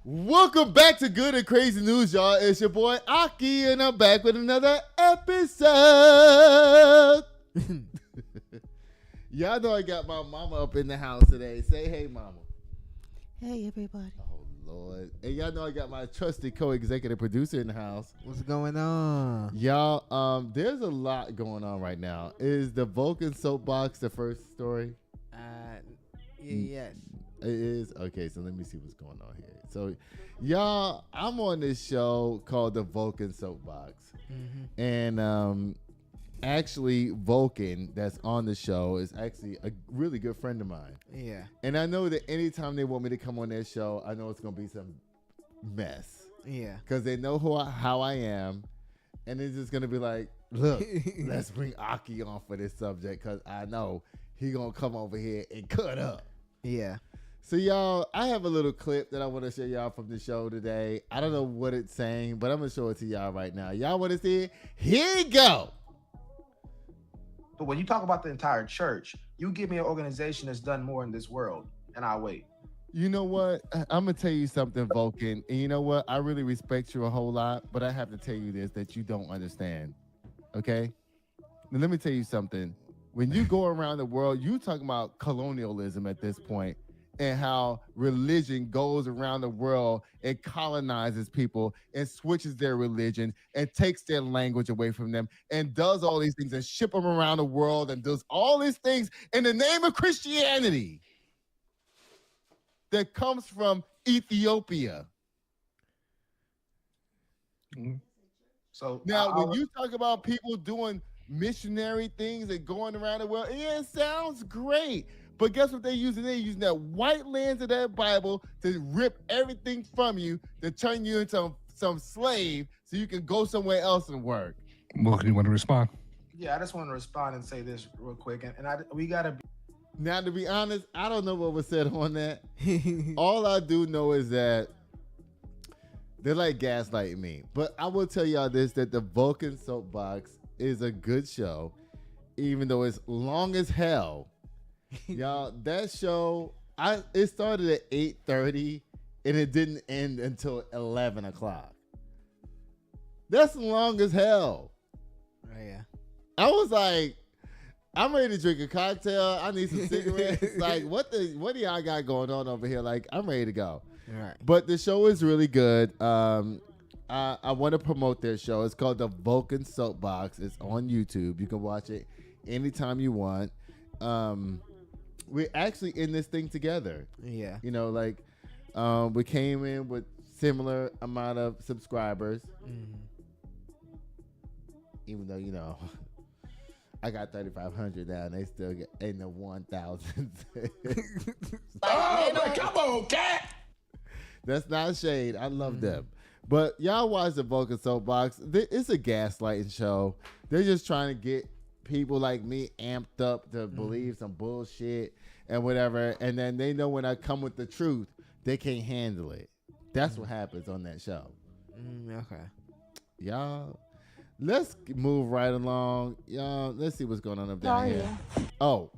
Welcome back to Good and Crazy News, y'all. It's your boy Aki, and I'm back with another episode. Y'all know I got my mama up in the house today. Say hey, mama. Hey, everybody. Oh, Lord. And y'all know I got my trusted co-executive producer in the house. What's going on? Y'all, there's a lot going on right now. Is the Vulcan soapbox the first story? Yes. It is? Okay, so let me see what's going on here. So, y'all, I'm on this show called the Vulcan Soapbox. Mm-hmm. And actually, Vulcan, that's on the show, is actually a really good friend of mine. Yeah. And I know that anytime they want me to come on their show, I know it's going to be some mess. Yeah. Because they know how I am. And it's just going to be like, look, let's bring Aki on for this subject because I know he going to come over here and cut up. Yeah. So, y'all, I have a little clip that I want to show y'all from the show today. I don't know what it's saying, but I'm going to show it to y'all right now. Y'all want to see it? Here you go. But when you talk about the entire church, you give me an organization that's done more in this world, and I'll wait. You know what? I'm going to tell you something, Vulcan. And you know what? I really respect you a whole lot, but I have to tell you this that you don't understand. Okay? Now, let me tell you something. When you go around the world, you talking about colonialism at this point. And how religion goes around the world and colonizes people and switches their religion and takes their language away from them and does all these things and ship them around the world and does all these things in the name of Christianity that comes from Ethiopia. So now, when you talk about people doing missionary things and going around the world, yeah, it sounds great. But guess what they're using? They're using that white lens of that Bible to rip everything from you, to turn you into some slave so you can go somewhere else and work. Well, you want to respond? Yeah, I just want to respond and say this real quick. And we got to be. Now, to be honest, I don't know what was said on that. All I do know is that they're like gaslighting me. But I will tell y'all this, that the Vulcan Soapbox is a good show, even though it's long as hell. Y'all, that show, it started at 8:30 and it didn't end until 11 o'clock. That's long as hell. Oh, yeah. I was like, I'm ready to drink a cocktail. I need some cigarettes. Like, what do y'all got going on over here? Like, I'm ready to go. All right. But the show is really good. I want to promote their show. It's called the Vulcan Soapbox. It's on YouTube. You can watch it anytime you want. We're actually in this thing together. Yeah. You know, like we came in with similar amount of subscribers. Mm-hmm. Even though, you know, I got 3,500 now and they still get in the 1,000. Oh, man, come on, cat. That's not shade. I love them. But y'all watch the Vulcan Soapbox. It's a gaslighting show. They're just trying to get people like me amped up to believe some bullshit and whatever, and then they know when I come with the truth, they can't handle it. That's what happens on that show. Okay. Y'all, let's move right along. Y'all, let's see what's going on up down here. Oh.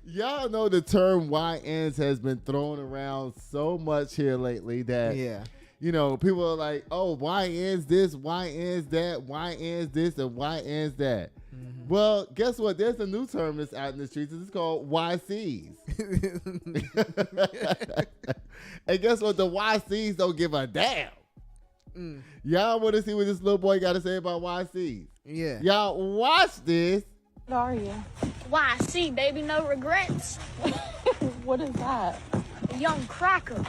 Y'all know the term YNs has been thrown around so much here lately that you know, people are like, oh, YN's this, YN's that, YN's this, and YN's that. Mm-hmm. Well, guess what? There's a new term that's out in the streets. It's called YCs. And guess what? The YCs don't give a damn. Y'all want to see what this little boy got to say about YCs? Yeah. Y'all watch this. What are you? YC, baby, no regrets. What is that? A young cracker.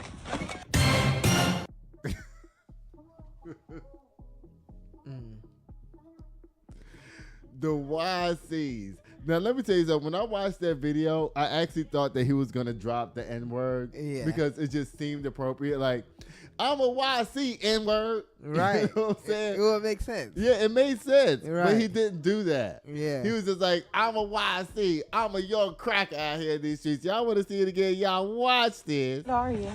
The YCs. Now, let me tell you something. When I watched that video, I actually thought that he was going to drop the N-word because it just seemed appropriate. Like, I'm a YC N-word. Right. You know what I'm saying? It would make sense. Yeah, it made sense. Right. But he didn't do that. Yeah. He was just like, I'm a YC. I'm a young cracker out here in these streets. Y'all want to see it again? Y'all watch this. What are you?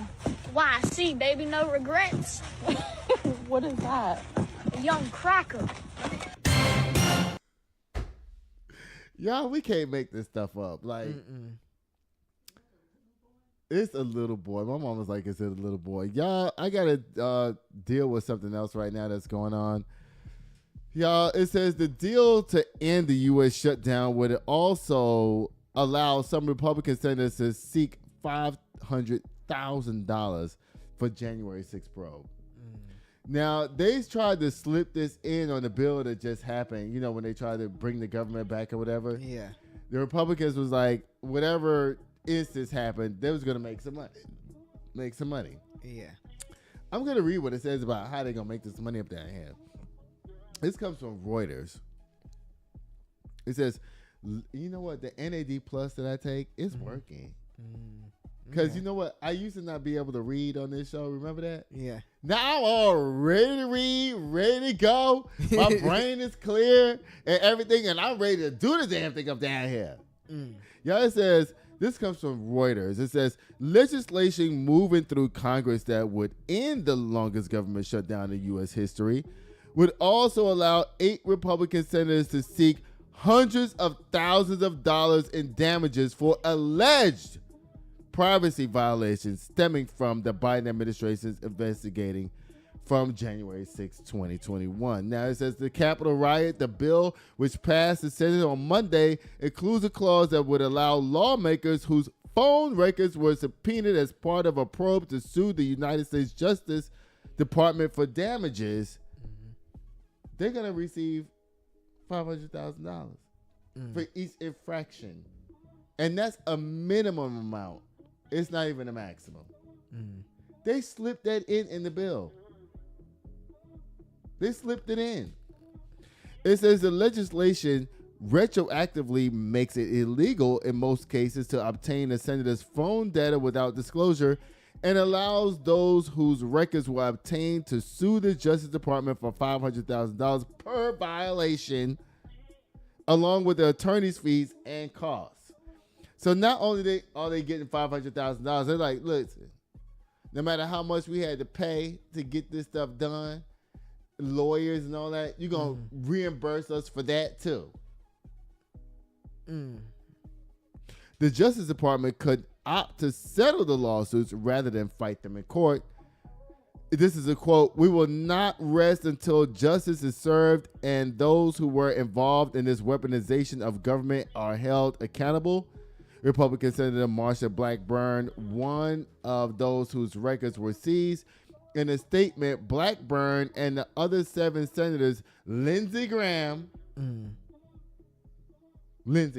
YC, baby, no regrets. What is that? A young cracker. Y'all, we can't make this stuff up. Like, It's a little boy. My mom was like, it's a little boy. Y'all, I got to deal with something else right now that's going on. Y'all, it says the deal to end the U.S. shutdown would also allow some Republican senators to seek $500,000 for January 6th probe. Now, they tried to slip this in on the bill that just happened, you know, when they tried to bring the government back or whatever. Yeah. The Republicans was like, whatever instance happened, they was going to make some money. Yeah. I'm going to read what it says about how they're going to make this money up down here. This comes from Reuters. It says, you know what? The NAD Plus that I take is working. Because you know what? I used to not be able to read on this show. Remember that? Yeah. Now I'm all ready to read, ready to go. My brain is clear and everything, and I'm ready to do the damn thing up down here. Y'all, it says, this comes from Reuters. It says, legislation moving through Congress that would end the longest government shutdown in U.S. history would also allow 8 Republican senators to seek hundreds of thousands of dollars in damages for alleged privacy violations stemming from the Biden administration's investigating from January 6, 2021. Now, it says the Capitol riot, the bill which passed the Senate on Monday, includes a clause that would allow lawmakers whose phone records were subpoenaed as part of a probe to sue the United States Justice Department for damages. They're going to receive $500,000 for each infraction. And that's a minimum amount. It's not even a maximum. They slipped that in the bill. They slipped it in. It says the legislation retroactively makes it illegal in most cases to obtain a senator's phone data without disclosure and allows those whose records were obtained to sue the Justice Department for $500,000 per violation, along with the attorney's fees and costs. So not only are they getting $500,000, they're like, listen, no matter how much we had to pay to get this stuff done, lawyers and all that, you're going to reimburse us for that too. The Justice Department could opt to settle the lawsuits rather than fight them in court. This is a quote, "We will not rest until justice is served and those who were involved in this weaponization of government are held accountable." Republican Senator Marsha Blackburn, one of those whose records were seized. In a statement, Blackburn and the other 7 senators, Lindsey Graham, Miss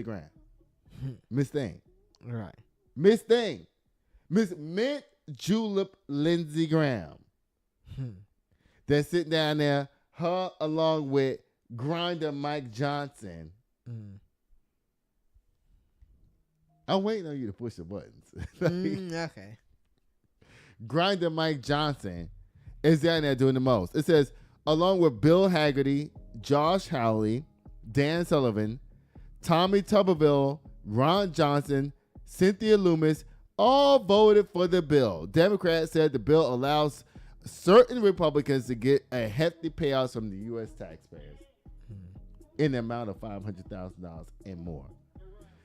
Thing, Right. Miss Thing, Miss Mint Julep Lindsey Graham, they're sitting down there, her along with Grinder Mike Johnson. I'm waiting on you to push the buttons. Okay. Grinder Mike Johnson is down there doing the most. It says, along with Bill Haggerty, Josh Hawley, Dan Sullivan, Tommy Tuberville, Ron Johnson, Cynthia Loomis, all voted for the bill. Democrats said the bill allows certain Republicans to get a hefty payout from the U.S. taxpayers in the amount of $500,000 and more.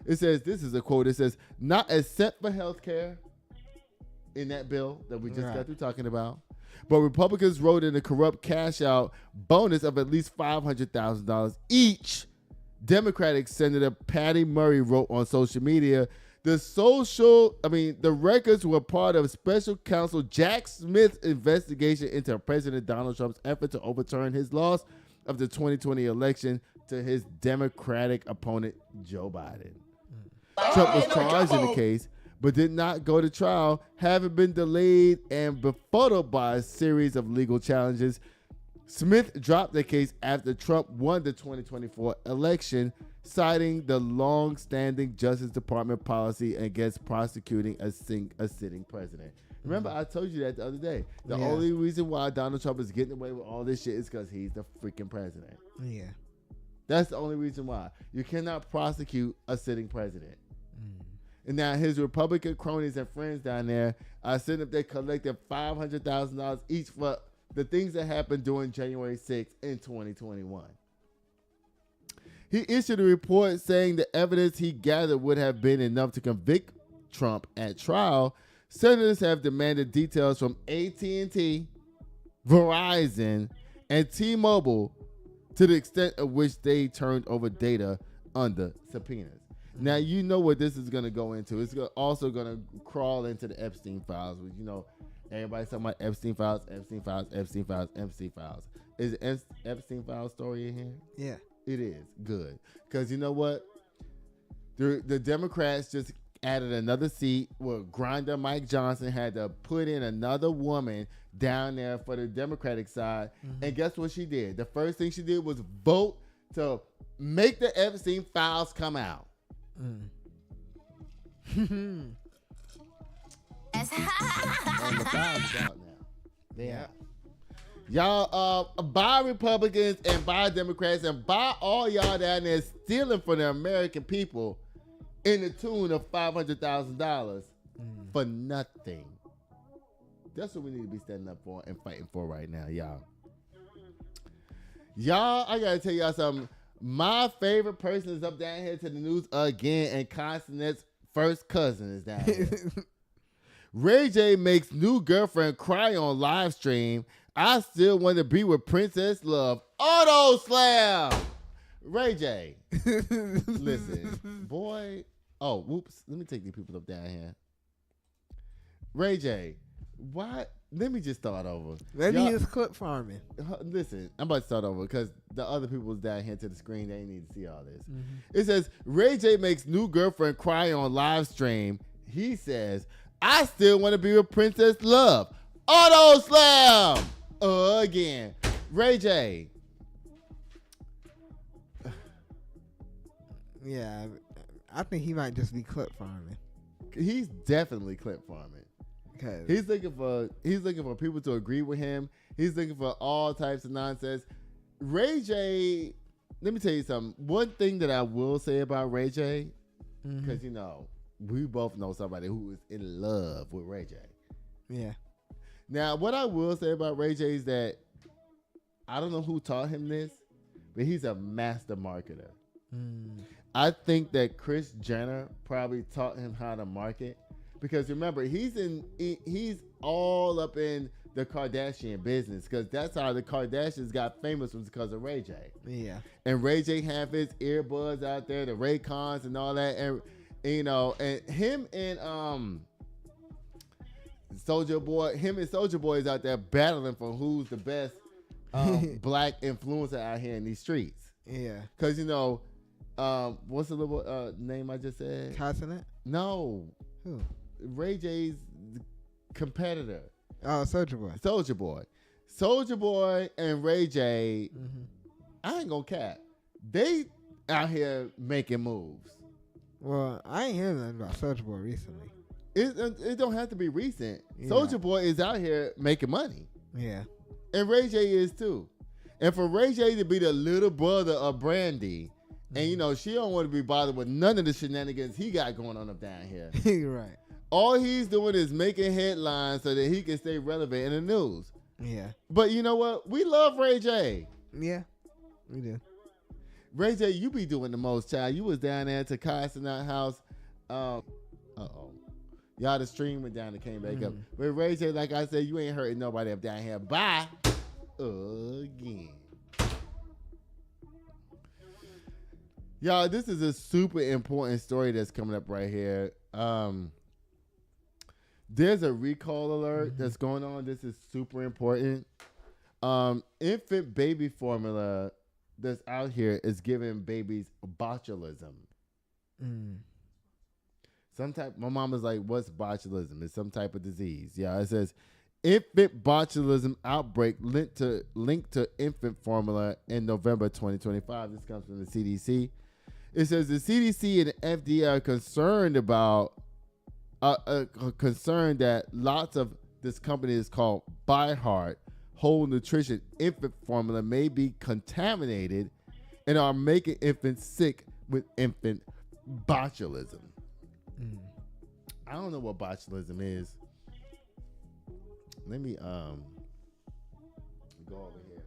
It says, this is a quote, it says, not except for health care in that bill that we just got through talking about, but Republicans wrote in a corrupt cash out bonus of at least $500,000 each. Democratic Senator Patty Murray wrote on social media, the records were part of special counsel Jack Smith's investigation into President Donald Trump's effort to overturn his loss of the 2020 election to his Democratic opponent, Joe Biden. Trump was charged in the case, but did not go to trial, having been delayed and befuddled by a series of legal challenges. Smith dropped the case after Trump won the 2024 election, citing the long-standing Justice Department policy against prosecuting a sitting president. Remember, I told you that the other day. The only reason why Donald Trump is getting away with all this shit is because he's the freaking president. Yeah. That's the only reason why. You cannot prosecute a sitting president. And now his Republican cronies and friends down there are sitting up there collecting $500,000 each for the things that happened during January 6th in 2021. He issued a report saying the evidence he gathered would have been enough to convict Trump at trial, Senators have demanded details from AT&T, Verizon, and T-Mobile to the extent of which they turned over data under subpoenas. Now, you know what this is going to go into. It's also going to crawl into the Epstein files, which, everybody's talking about Epstein files, Epstein files, Epstein files, Epstein files. Is the Epstein files story in here? Yeah. It is. Good. Because you know what? The Democrats just added another seat where Grinder Mike Johnson had to put in another woman down there for the Democratic side. Mm-hmm. And guess what she did? The first thing she did was vote to make the Epstein files come out. And the files out now. Yeah. Y'all buy Republicans and buy Democrats and buy all y'all down there stealing from the American people in the tune of $500,000 for nothing. That's what we need to be standing up for and fighting for right now, y'all. Y'all, I gotta tell y'all something. My favorite person is up down here to the news again, and Constantine's first cousin is down here. Ray J makes new girlfriend cry on live stream. I still want to be with Princess Love. Auto slam! Ray J. Listen, boy. Oh, whoops. Let me take these people up down here. Ray J. Why? Let me just start over. Maybe it's clip farming. Listen, I'm about to start over because the other people was down here to the screen. They need to see all this. Mm-hmm. It says, Ray J makes new girlfriend cry on live stream. He says, I still want to be with Princess Love. Auto slam! Again. Ray J. Yeah, I think he might just be clip farming. He's definitely clip farming. He's looking for people to agree with him. He's looking for all types of nonsense. Ray J, let me tell you something. One thing that I will say about Ray J, because we both know somebody who is in love with Ray J. Yeah. Now, what I will say about Ray J is that I don't know who taught him this, but he's a master marketer. I think that Kris Jenner probably taught him how to market. Because remember, he's all up in the Kardashian business because that's how the Kardashians got famous was because of Ray J. Yeah. And Ray J have his earbuds out there, the Raycons and all that, and and him and Soulja Boy is out there battling for who's the best black influencer out here in these streets. Yeah. Because what's the little name I just said? Consonant? No. Who? Ray J's competitor. Oh, Soulja Boy. Soulja Boy and Ray J, I ain't gonna cap. They out here making moves. Well, I ain't hearing nothing about Soulja Boy recently. It don't have to be recent. Yeah. Soulja Boy is out here making money. Yeah. And Ray J is too. And for Ray J to be the little brother of Brandy, and she don't want to be bothered with none of the shenanigans he got going on up down here. Right. All he's doing is making headlines so that he can stay relevant in the news. Yeah. But you know what? We love Ray J. Yeah, we do. Ray J, you be doing the most, child. You was down there to Constantine house. Y'all, the stream went down and came back up. But Ray J, like I said, you ain't hurting nobody up down here. Bye. Again. Y'all, this is a super important story that's coming up right here. There's a recall alert that's going on. This is super important. Infant baby formula that's out here is giving babies botulism. My mom was like, what's botulism? It's some type of disease. Yeah, it says infant botulism outbreak linked to infant formula in November 2025. This comes from the CDC. It says the CDC and FDA are concerned about concerned that lots of this company is called ByHeart Whole Nutrition infant formula may be contaminated and are making infants sick with infant botulism. I don't know what botulism is. Let me go over here.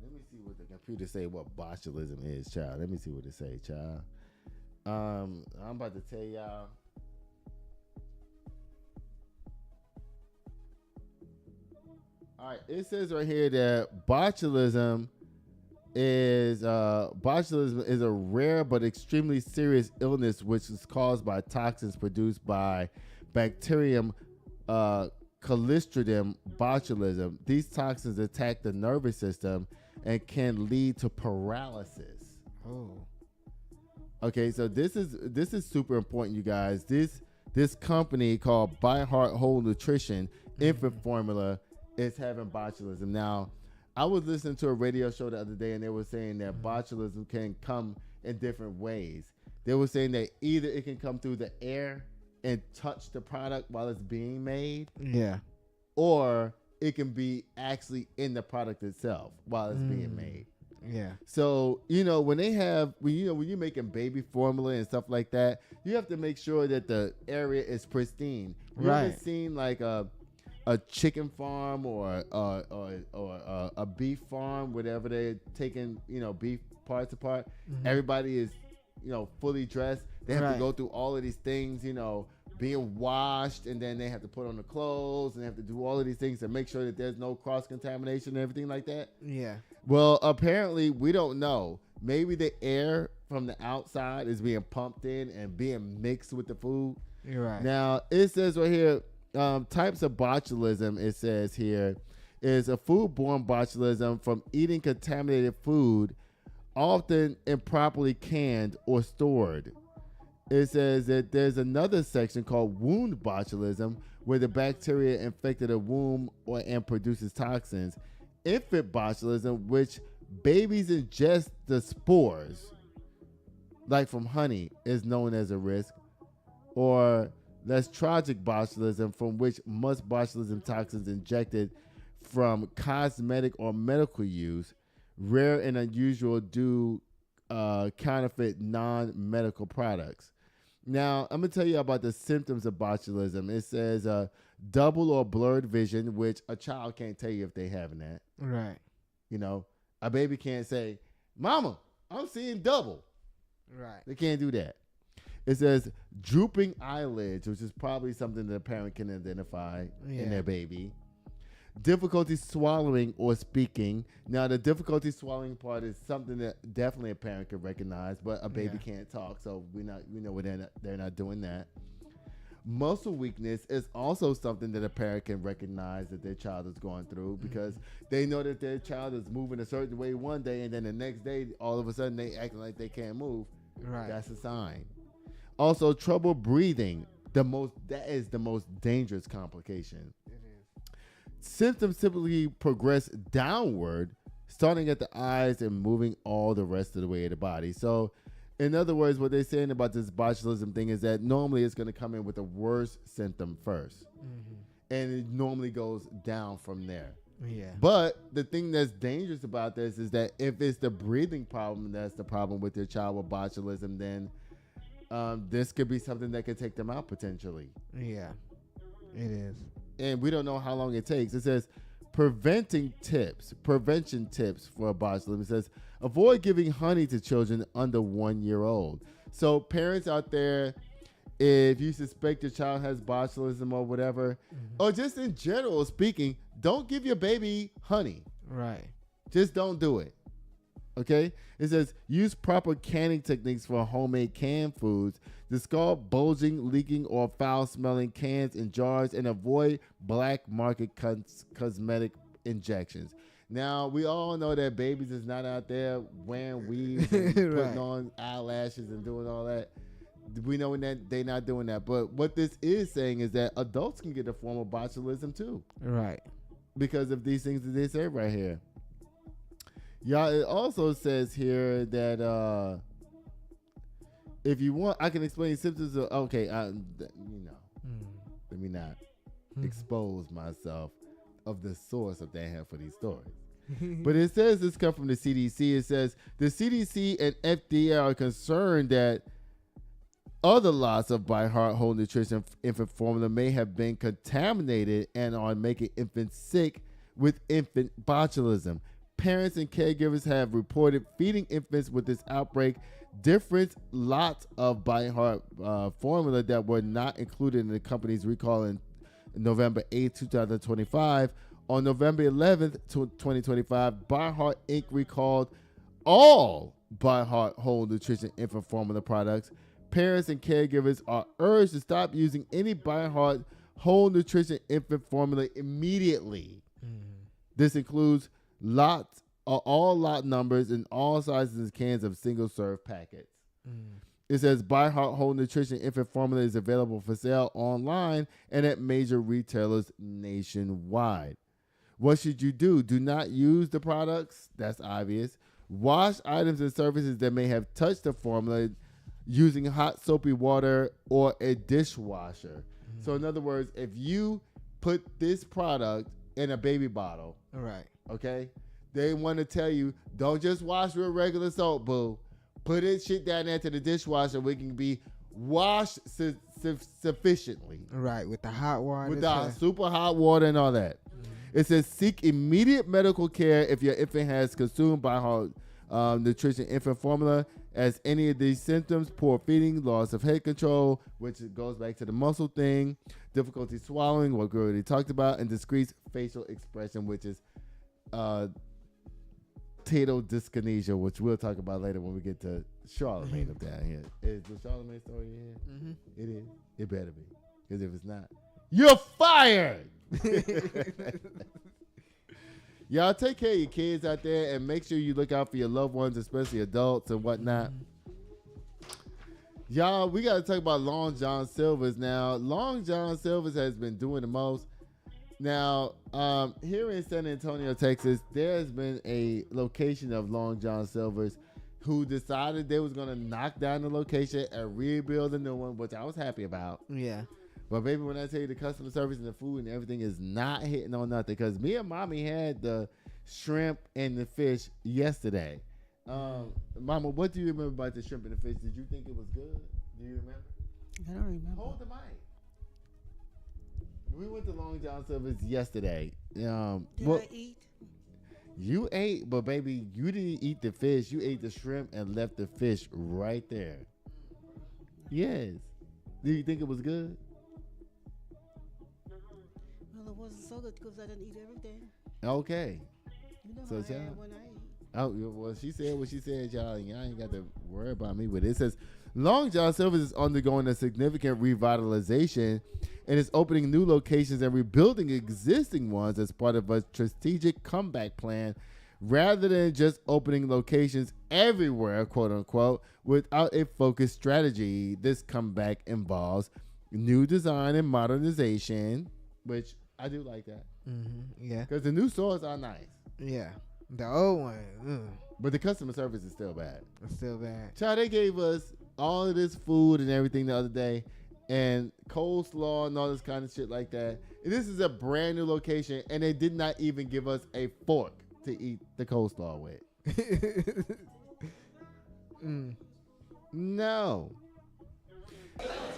Let me see what the computer say what botulism is, child. Let me see what it say, child. I'm about to tell y'all. All right, it says right here that botulism is a rare but extremely serious illness which is caused by toxins produced by bacterium Clostridium botulism. These toxins attack the nervous system and can lead to paralysis. Oh. Okay, so this is super important, you guys. This company called By Heart Whole Nutrition infant formula is having botulism. Now, I was listening to a radio show the other day, and they were saying that botulism can come in different ways. They were saying that either it can come through the air and touch the product while it's being made, Yeah. or it can be actually in the product itself while it's being made. Yeah. So, when you're making baby formula and stuff like that, you have to make sure that the area is pristine. You ever Right. seen like a chicken farm or a beef farm, whatever they're taking, beef parts apart. Everybody is, fully dressed. They have to Right. go through all of these things, being washed, and then they have to put on the clothes and they have to do all of these things to make sure that there's no cross contamination and everything like that. Yeah. Well, apparently we don't know. Maybe the air from the outside is being pumped in and being mixed with the food. You're right. Now, it says right here, types of botulism, it says here, is a foodborne botulism from eating contaminated food, often improperly canned or stored. It says that there's another section called wound botulism, where the bacteria infected a womb and produces toxins. Infant botulism, which babies ingest the spores, like from honey, is known as a risk. Or less tragic botulism, from which most botulism toxins injected from cosmetic or medical use, rare and unusual due counterfeit non-medical products. Now, I'm going to tell you about the symptoms of botulism. It says double or blurred vision, which a child can't tell you if they're having that. Right. A baby can't say, "Mama, I'm seeing double." Right. They can't do that. It says drooping eyelids, which is probably something that a parent can identify in their baby. Difficulty swallowing or speaking. Now, the difficulty swallowing part is something that definitely a parent can recognize, but a baby can't talk, so we know they're not doing that. Muscle weakness is also something that a parent can recognize that their child is going through, because they know that their child is moving a certain way one day, and then the next day, all of a sudden, they acting like they can't move. Right. That's a sign. Also, trouble breathing. That is the most dangerous complication. It is. Symptoms typically progress downward, starting at the eyes and moving all the rest of the way of the body. So, in other words, what they're saying about this botulism thing is that normally it's going to come in with the worst symptom first. And it normally goes down from there. Yeah. But the thing that's dangerous about this is that if it's the breathing problem that's the problem with your child with botulism, then this could be something that could take them out potentially. Yeah. It is. And we don't know how long it takes. It says prevention tips for botulism. It says avoid giving honey to children under 1 year old. So parents out there, if you suspect your child has botulism or whatever, or just in general speaking, don't give your baby honey. Right. Just don't do it. Okay? It says use proper canning techniques for homemade canned foods. Discard bulging, leaking, or foul-smelling cans and jars, and avoid black market cosmetic injections. Now, we all know that babies is not out there wearing weaves and putting on eyelashes and doing all that. We know that they're not doing that. But what this is saying is that adults can get a form of botulism too. Right. Because of these things that they say right here. Yeah, it also says here that if you want, I can explain symptoms of, let me not expose myself of the source of that have for these stories. But it says this comes from the CDC. It says the CDC and FDA are concerned that other lots of By Heart Whole Nutrition infant formula may have been contaminated and are making infants sick with infant botulism. Parents and caregivers have reported feeding infants with this outbreak Different lots of by heart formula that were not included in the company's recall in November 8, 2025. On November 11th, 2025, By Heart Inc. recalled all By Heart Whole Nutrition Infant Formula products. Parents and caregivers are urged to stop using any By Heart Whole Nutrition Infant Formula immediately. This includes all lot numbers in all sizes and cans of single-serve packets. It says By Heart Whole Nutrition Infant Formula is available for sale online and at major retailers nationwide. What should you do? Do not use the products. That's obvious. Wash items and surfaces that may have touched the formula using hot soapy water or a dishwasher. So in other words, if you put this product in a baby bottle, Right. okay, they want to tell you, don't just wash with regular soap, boo. Put it shit down there to the dishwasher where it can be washed sufficiently. Right. With the hot water. With the super hot water and all that. It says seek immediate medical care if your infant has consumed By Heart Nutrition Infant Formula as any of these symptoms: poor feeding, loss of head control, which goes back to the muscle thing, difficulty swallowing, what we already talked about, and decreased facial expression, which is tato dyskinesia, which we'll talk about later when we get to Charlemagne up down here. Is the Charlemagne story in here? It is. It better be. Because if it's not, you're fired! Y'all take care of your kids out there and make sure you look out for your loved ones, especially adults and whatnot. Y'all, we got to talk about Long John Silver's now. Long John Silver's has been doing the most. Now, here in San Antonio, Texas, there's been a location of Long John Silver's who decided they was going to knock down the location and rebuild a new one, which I was happy about. Yeah. But baby, when I tell you the customer service and the food and everything is not hitting on nothing, because me and mommy had the shrimp and the fish yesterday. Mama, what do you remember about the shrimp and the fish? Did you think it was good? Do you remember? I don't remember. Hold the mic. We went to Long John Silver's yesterday. Did I eat? You ate, but baby, you didn't eat the fish. You ate the shrimp and left the fish right there. Yes. Do you think it was good? Well, it wasn't so good because I didn't eat everything. Okay. You know So how I tell- am when I eat. Oh, well, she said what she said, y'all. Y'all ain't got to worry about me with it. It says, Long John Silver's is undergoing a significant revitalization and is opening new locations and rebuilding existing ones as part of a strategic comeback plan rather than just opening locations everywhere, quote unquote, without a focused strategy. This comeback involves new design and modernization, which I do like that. Yeah. Because the new stores are nice. Yeah. The old one, But the customer service is still bad. it's still bad. Child, they gave us all of this food and everything the other day, and coleslaw and all this kind of shit like that. And this is a brand new location, and they did not even give us a fork to eat the coleslaw with. No.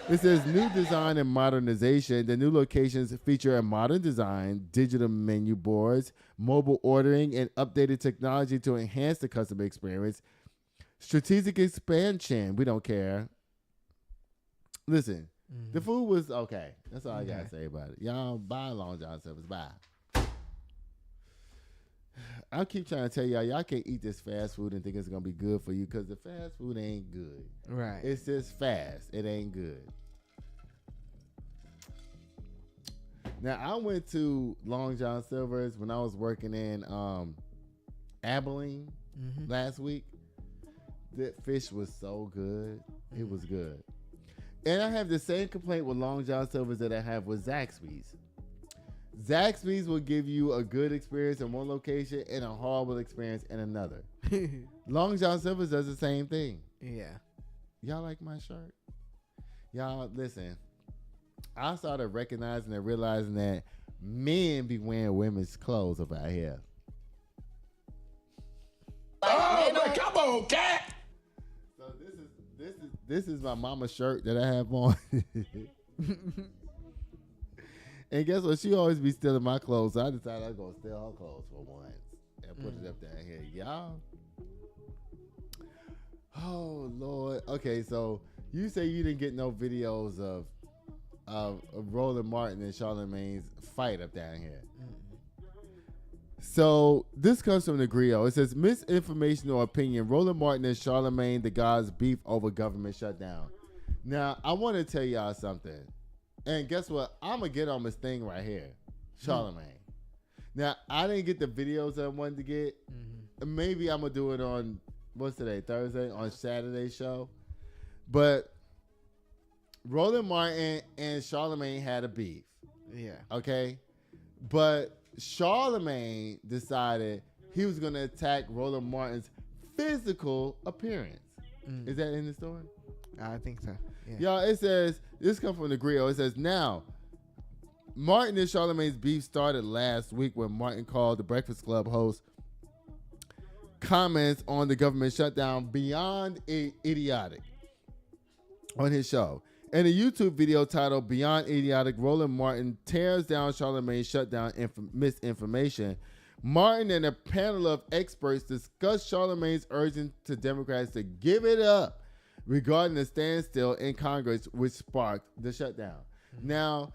It says new design and modernization. The new locations feature a modern design, digital menu boards, mobile ordering, and updated technology to enhance the customer experience. Strategic expansion. We don't care. Listen, the food was okay. That's all I got to say about it. Y'all buy Long John Silver's. Bye. I keep trying to tell y'all can't eat this fast food and think it's going to be good for you because the fast food ain't good. Right. It's just fast. It ain't good. Now, I went to Long John Silver's when I was working in Abilene last week. The fish was so good. It was good. And I have the same complaint with Long John Silver's that I have with Zaxby's. Zaxby's will give you a good experience in one location and a horrible experience in another. Long John Silver's does the same thing. Yeah. Y'all like my shirt? Y'all, listen. I started recognizing and realizing that men be wearing women's clothes up out here. Oh, but come on, cat. So this is my mama's shirt that I have on. And guess what? She always be stealing my clothes. So I decided I was gonna steal her clothes for once and put it up down here. Y'all. Oh Lord. Okay, so you say you didn't get no videos of Roland Martin and Charlamagne's fight up down here. So this comes from the Griot. It says misinformation or opinion. Roland Martin and Charlamagne the God's beef over government shutdown. Now I want to tell y'all something. And guess what? I'm gonna get on this thing right here. Charlamagne. Now I didn't get the videos I wanted to get. Maybe I'm gonna do it on what's today? Thursday on Saturday's show. But Roland Martin and Charlamagne had a beef. Yeah. Okay? But Charlamagne decided he was going to attack Roland Martin's physical appearance. Is that in the story? I think so. Yeah. Y'all, it says, this comes from the Griot. It says, now, Martin and Charlamagne's beef started last week when Martin called the Breakfast Club host comments on the government shutdown beyond idiotic on his show. In a YouTube video titled Beyond Idiotic, Roland Martin tears down Charlamagne's shutdown misinformation. Martin and a panel of experts discuss Charlamagne's urging to Democrats to give it up regarding the standstill in Congress, which sparked the shutdown. Now,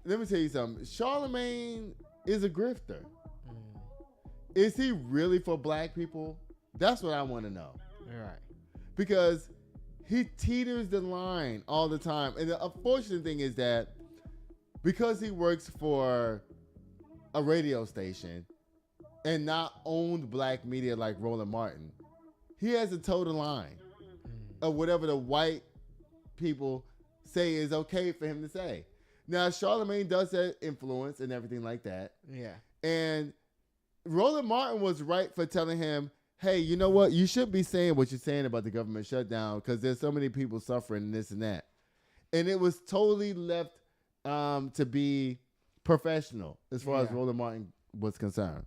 let me tell you something. Charlamagne is a grifter. Is he really for black people? That's what I want to know. Right. Because he teeters the line all the time. And the unfortunate thing is that because he works for a radio station and not owned black media like Roland Martin, he has to toe the line of whatever the white people say is okay for him to say. Now, Charlamagne does have influence and everything like that. Yeah. And Roland Martin was right for telling him, hey, you know what? You should be saying what you're saying about the government shutdown because there's so many people suffering and this and that. And it was totally left to be professional as far as Roland Martin was concerned.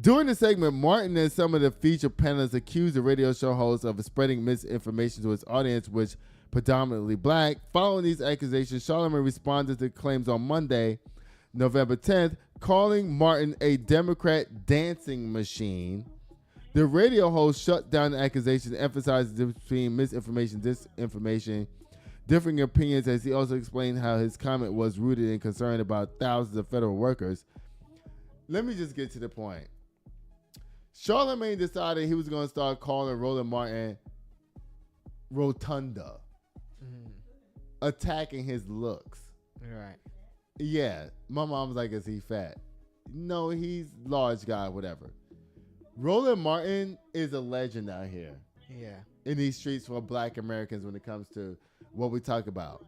During the segment, Martin and some of the featured panelists accused the radio show host of spreading misinformation to his audience, which predominantly black. Following these accusations, Charlamagne responded to claims on Monday, November 10th, calling Martin a Democrat dancing machine. The radio host shut down the accusations, emphasized the difference between misinformation, disinformation, differing opinions, as he also explained how his comment was rooted in concern about thousands of federal workers. Let me just get to the point. Charlamagne decided he was going to start calling Roland Martin Rotunda, attacking his looks. Right. Yeah, my mom was like, is he fat? No, he's large guy, whatever. Roland Martin is a legend out here. Yeah. In these streets for black Americans when it comes to what we talk about.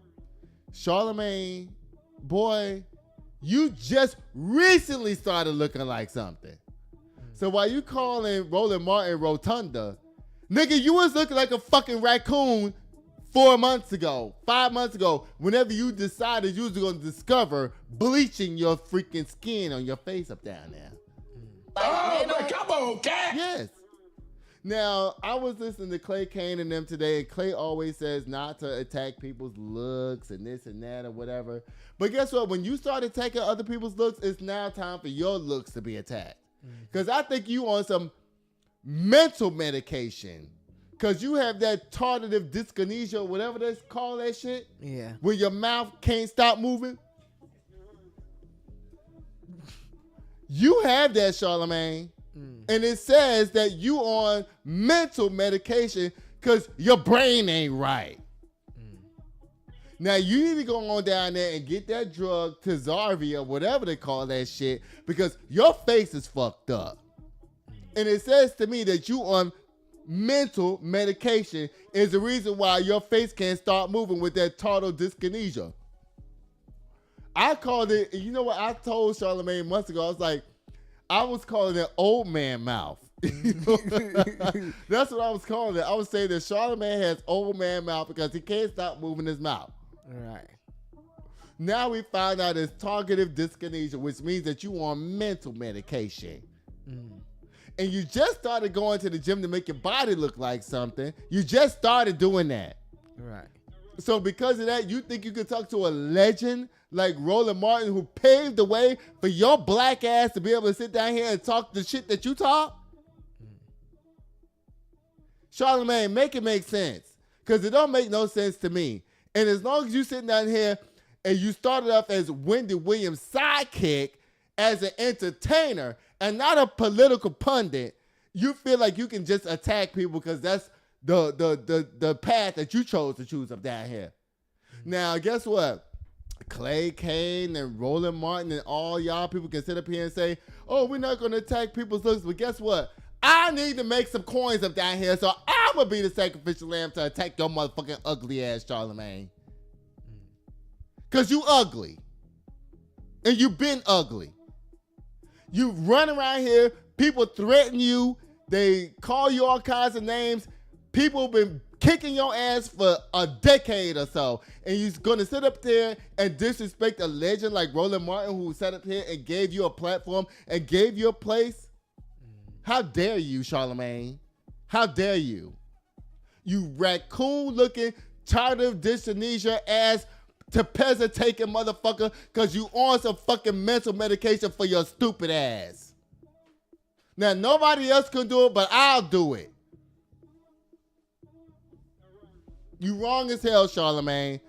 Charlamagne, boy, you just recently started looking like something. So while you calling Roland Martin Rotunda, nigga, you was looking like a fucking raccoon 4 months ago, 5 months ago, whenever you decided you was going to discover bleaching your freaking skin on your face up down there. Oh, but come on, cat. Yes. Now, I was listening to Clay Kane and them today, and Clay always says not to attack people's looks and this and that or whatever. But guess what? When you start attacking other people's looks, it's now time for your looks to be attacked. Because I think you on some mental medication. Because you have that tardive dyskinesia, whatever they call that shit. Yeah. Where your mouth can't stop moving. You have that, Charlamagne. And it says that you on mental medication because your brain ain't right. Now, you need to go on down there and get that drug, Tazarvia, or whatever they call that shit, because your face is fucked up. And it says to me that you on mental medication is the reason why your face can't start moving with that total dyskinesia. I called it, you know what I told Charlamagne months ago? I was like, I was calling it old man mouth. That's what I was calling it. I was saying that Charlamagne has old man mouth because he can't stop moving his mouth. Right. Now we found out it's targeted dyskinesia, which means that you on mental medication. And you just started going to the gym to make your body look like something. You just started doing that. Right. So because of that, you think you could talk to a legend like Roland Martin who paved the way for your black ass to be able to sit down here and talk the shit that you talk? Charlamagne, make it make sense. Because it don't make no sense to me. And as long as you sitting down here and you started off as Wendy Williams' sidekick, as an entertainer, and not a political pundit, you feel like you can just attack people because that's the path that you chose to choose up down here. Now, guess what? Clay Kane and Roland Martin and all y'all people can sit up here and say, oh, we're not going to attack people's looks. But guess what? I need to make some coins up down here, so I'm going to be the sacrificial lamb to attack your motherfucking ugly ass, Charlamagne. Because you ugly. And you been ugly. You run around here, people threaten you, they call you all kinds of names. People been kicking your ass for a decade or so, and you're gonna sit up there and disrespect a legend like Roland Martin, who sat up here and gave you a platform and gave you a place? How dare you, Charlamagne? How dare you? You raccoon-looking, tardive dyskinesia ass, Tepeza taking motherfucker, because you on some fucking mental medication for your stupid ass. Now, nobody else can do it, but I'll do it. You wrong as hell, Charlamagne.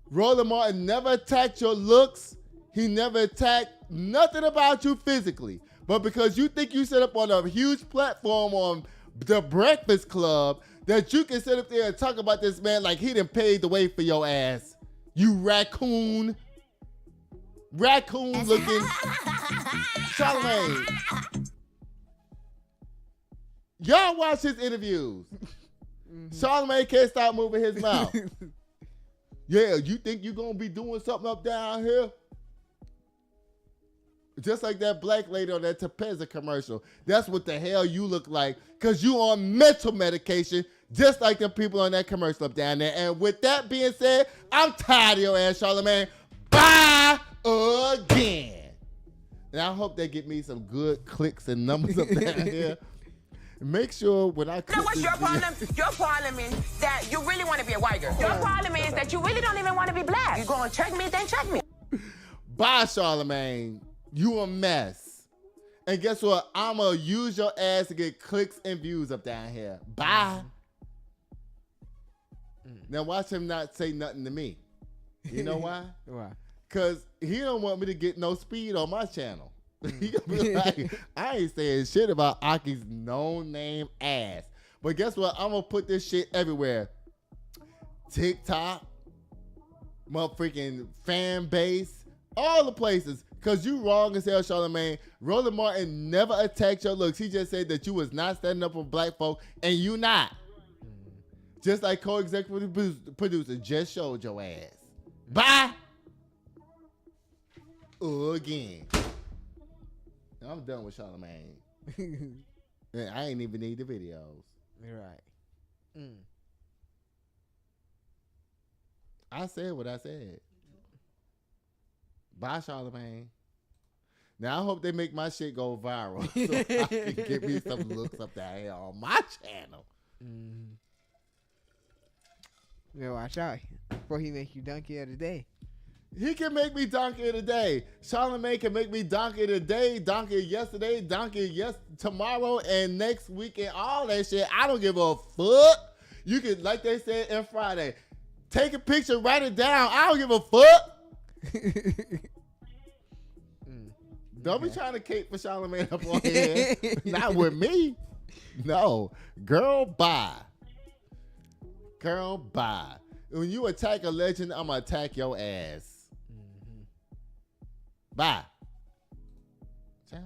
Roland Martin never attacked your looks. He never attacked nothing about you physically. But because you think you set up on a huge platform on The Breakfast Club, that you can sit up there and talk about this man like he done paid the way for your ass. You raccoon. Raccoon looking. Charlamagne. Y'all watch his interviews. Charlamagne can't stop moving his mouth. Yeah, you think you gonna be doing something up down here? Just like that black lady on that Tepeza commercial. That's what the hell you look like, because you on mental medication, just like the people on that commercial up down there. And with that being said, I'm tired of your ass, Charlamagne. Bye again. And I hope they get me some good clicks and numbers up down here. Make sure when I You know what's your problem? Your problem is that you really want to be a white girl. Your problem is that you really don't even want to be black. You gonna check me, then check me. Bye, Charlamagne. You a mess. And guess what? I'm going to use your ass to get clicks and views up down here. Bye. Now watch him not say nothing to me. You know why? Why? Because he don't want me to get no speed on my channel. He gonna be like, I ain't saying shit about Aki's no-name ass. But guess what? I'm going to put this shit everywhere. TikTok, motherfucking fan base, all the places. Because you wrong as hell, Charlamagne. Roland Martin never attacked your looks. He just said that you was not standing up for black folk, and you not. Just like co-executive producer just showed your ass. Bye. Again. I'm done with Charlamagne. And I ain't even need the videos. You're right. I said what I said. Bye, Charlamagne. Now, I hope they make my shit go viral so I can get me some looks up there here on my channel. Yeah, watch out before he make you donkey of the day. He can make me donkey of the day. Charlamagne can make me donkey of the day, donkey of yesterday, donkey of tomorrow, and next week, and all that shit. I don't give a fuck. You can, like they said in Friday, take a picture, write it down. I don't give a fuck. Don't be trying to cape for Charlamagne up on here. Not with me. No. Girl, bye. Girl, bye. When you attack a legend, I'm going to attack your ass. Bye. Ciao.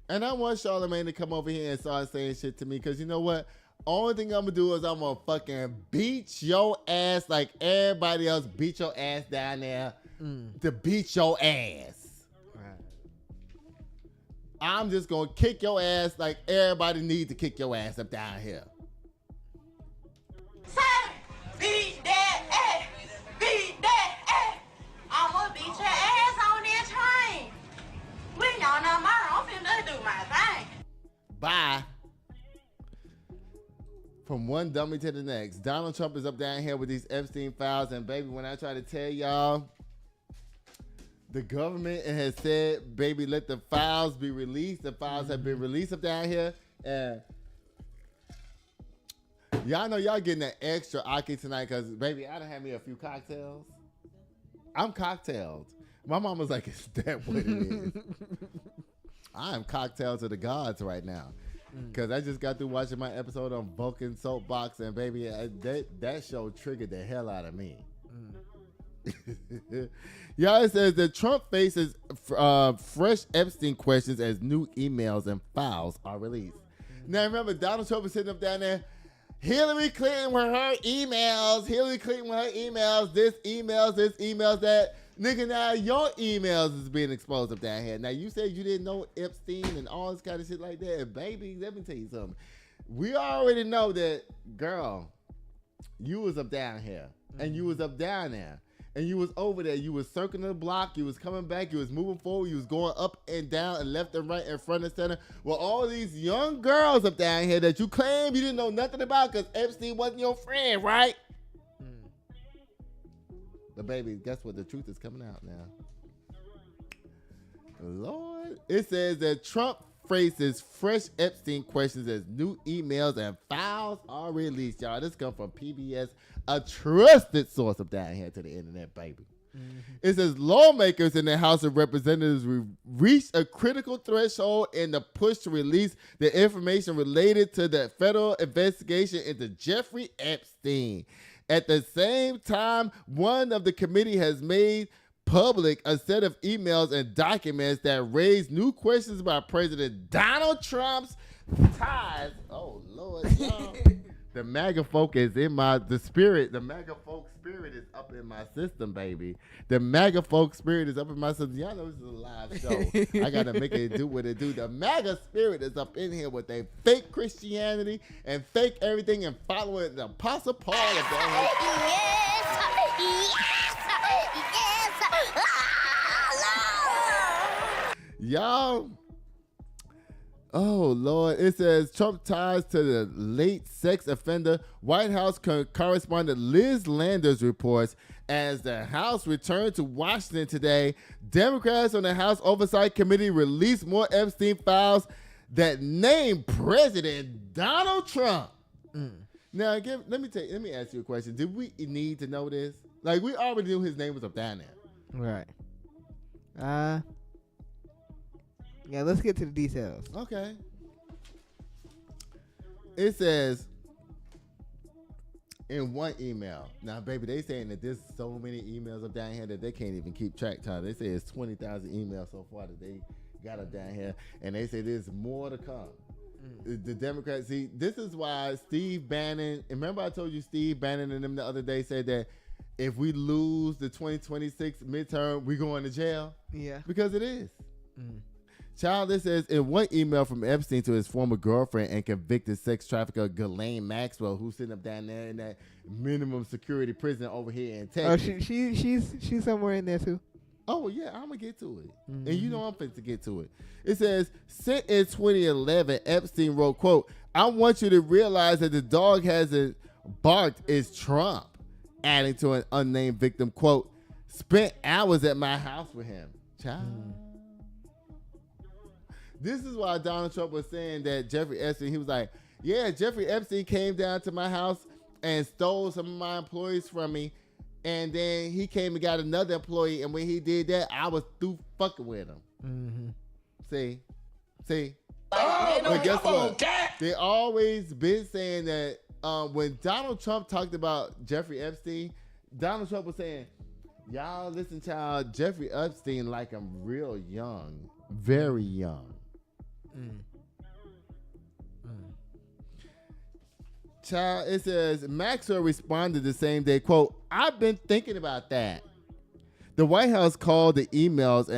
And I want Charlamagne to come over here and start saying shit to me, because you know what? Only thing I'm gonna do is I'm gonna fucking beat your ass like everybody else beat your ass down there to beat your ass. I'm just gonna kick your ass like everybody needs to kick your ass up down here. Beat that ass. Beat that ass. I'ma beat your ass on this train. When y'all know I'm finna do my thing. Bye. From one dummy to the next. Donald Trump is up down here with these Epstein files. And baby, when I try to tell y'all the government has said, baby, let the files be released. The files have been released up down here. And y'all know y'all getting that extra Aki tonight because, baby, I done had me a few cocktails. I'm cocktailed. My mom was like, is that what it is? I am cocktailed to the gods right now. Because I just got through watching my episode on Vulcan Soapbox, and baby, that show triggered the hell out of me. Y'all, it says that Trump faces fresh Epstein questions as new emails and files are released. Now, remember, Donald Trump was sitting up down there. Hillary Clinton with her emails. This emails, that. Nigga, now your emails is being exposed up down here. Now, you said you didn't know Epstein and all this kind of shit like that. Baby, let me tell you something. We already know that, girl, you was up down here. And you was up down there. And you was over there. You was circling the block. You was coming back. You was moving forward. You was going up and down and left and right and front and center. Well, all these young girls up down here that you claim you didn't know nothing about because Epstein wasn't your friend, right? But baby, guess what? The truth is coming out now. Lord. It says that Trump faces fresh Epstein questions as new emails and files are released. Y'all, this comes from PBS, a trusted source up down here to the internet, baby. It says lawmakers in the House of Representatives reached a critical threshold in the push to release the information related to the federal investigation into Jeffrey Epstein. At the same time, one of the committee has made public a set of emails and documents that raise new questions about President Donald Trump's ties. Oh, Lord, y'all. The MAGA folk is in the spirit. The MAGA folk spirit is up in my system, baby. The MAGA folk spirit is up in my system. Y'all know this is a live show. I got to make it do what it do. The MAGA spirit is up in here with their fake Christianity and fake everything and following the Apostle Paul. Y'all. Oh, Lord. It says Trump ties to the late sex offender. White House correspondent Liz Landers reports as the House returned to Washington today, Democrats on the House Oversight Committee released more Epstein files that name President Donald Trump. Now, again, let me ask you a question. Did we need to know this? Like, we already knew his name was up down there. Right. Yeah, let's get to the details. Okay. It says in one email. Now, baby, they saying that there's so many emails up down here that they can't even keep track. They say it's 20,000 emails so far that they got up down here, and they say there's more to come. The Democrats, see, this is why Steve Bannon, remember I told you Steve Bannon and them the other day said that if we lose the 2026 midterm, we going to jail? Yeah. Because it is. Child, this says in one email from Epstein to his former girlfriend and convicted sex trafficker Ghislaine Maxwell, who's sitting up down there in that minimum security prison over here in Texas. Oh, she's somewhere in there too. Oh yeah, I'm gonna get to it, and you know I'm fit to get to it. It says, sent in 2011, Epstein wrote, "quote I want you to realize that the dog hasn't barked is Trump," adding to an unnamed victim, "quote spent hours at my house with him." Child. This is why Donald Trump was saying that Jeffrey Epstein, he was like, yeah, Jeffrey Epstein came down to my house and stole some of my employees from me. And then he came and got another employee. And when he did that, I was through fucking with him. See? But guess what? They always been saying that when Donald Trump talked about Jeffrey Epstein, Donald Trump was saying, y'all listen, child, Jeffrey Epstein like I'm real young, very young. Child, it says Maxwell responded the same day, quote, I've been thinking about that. The White House called the emails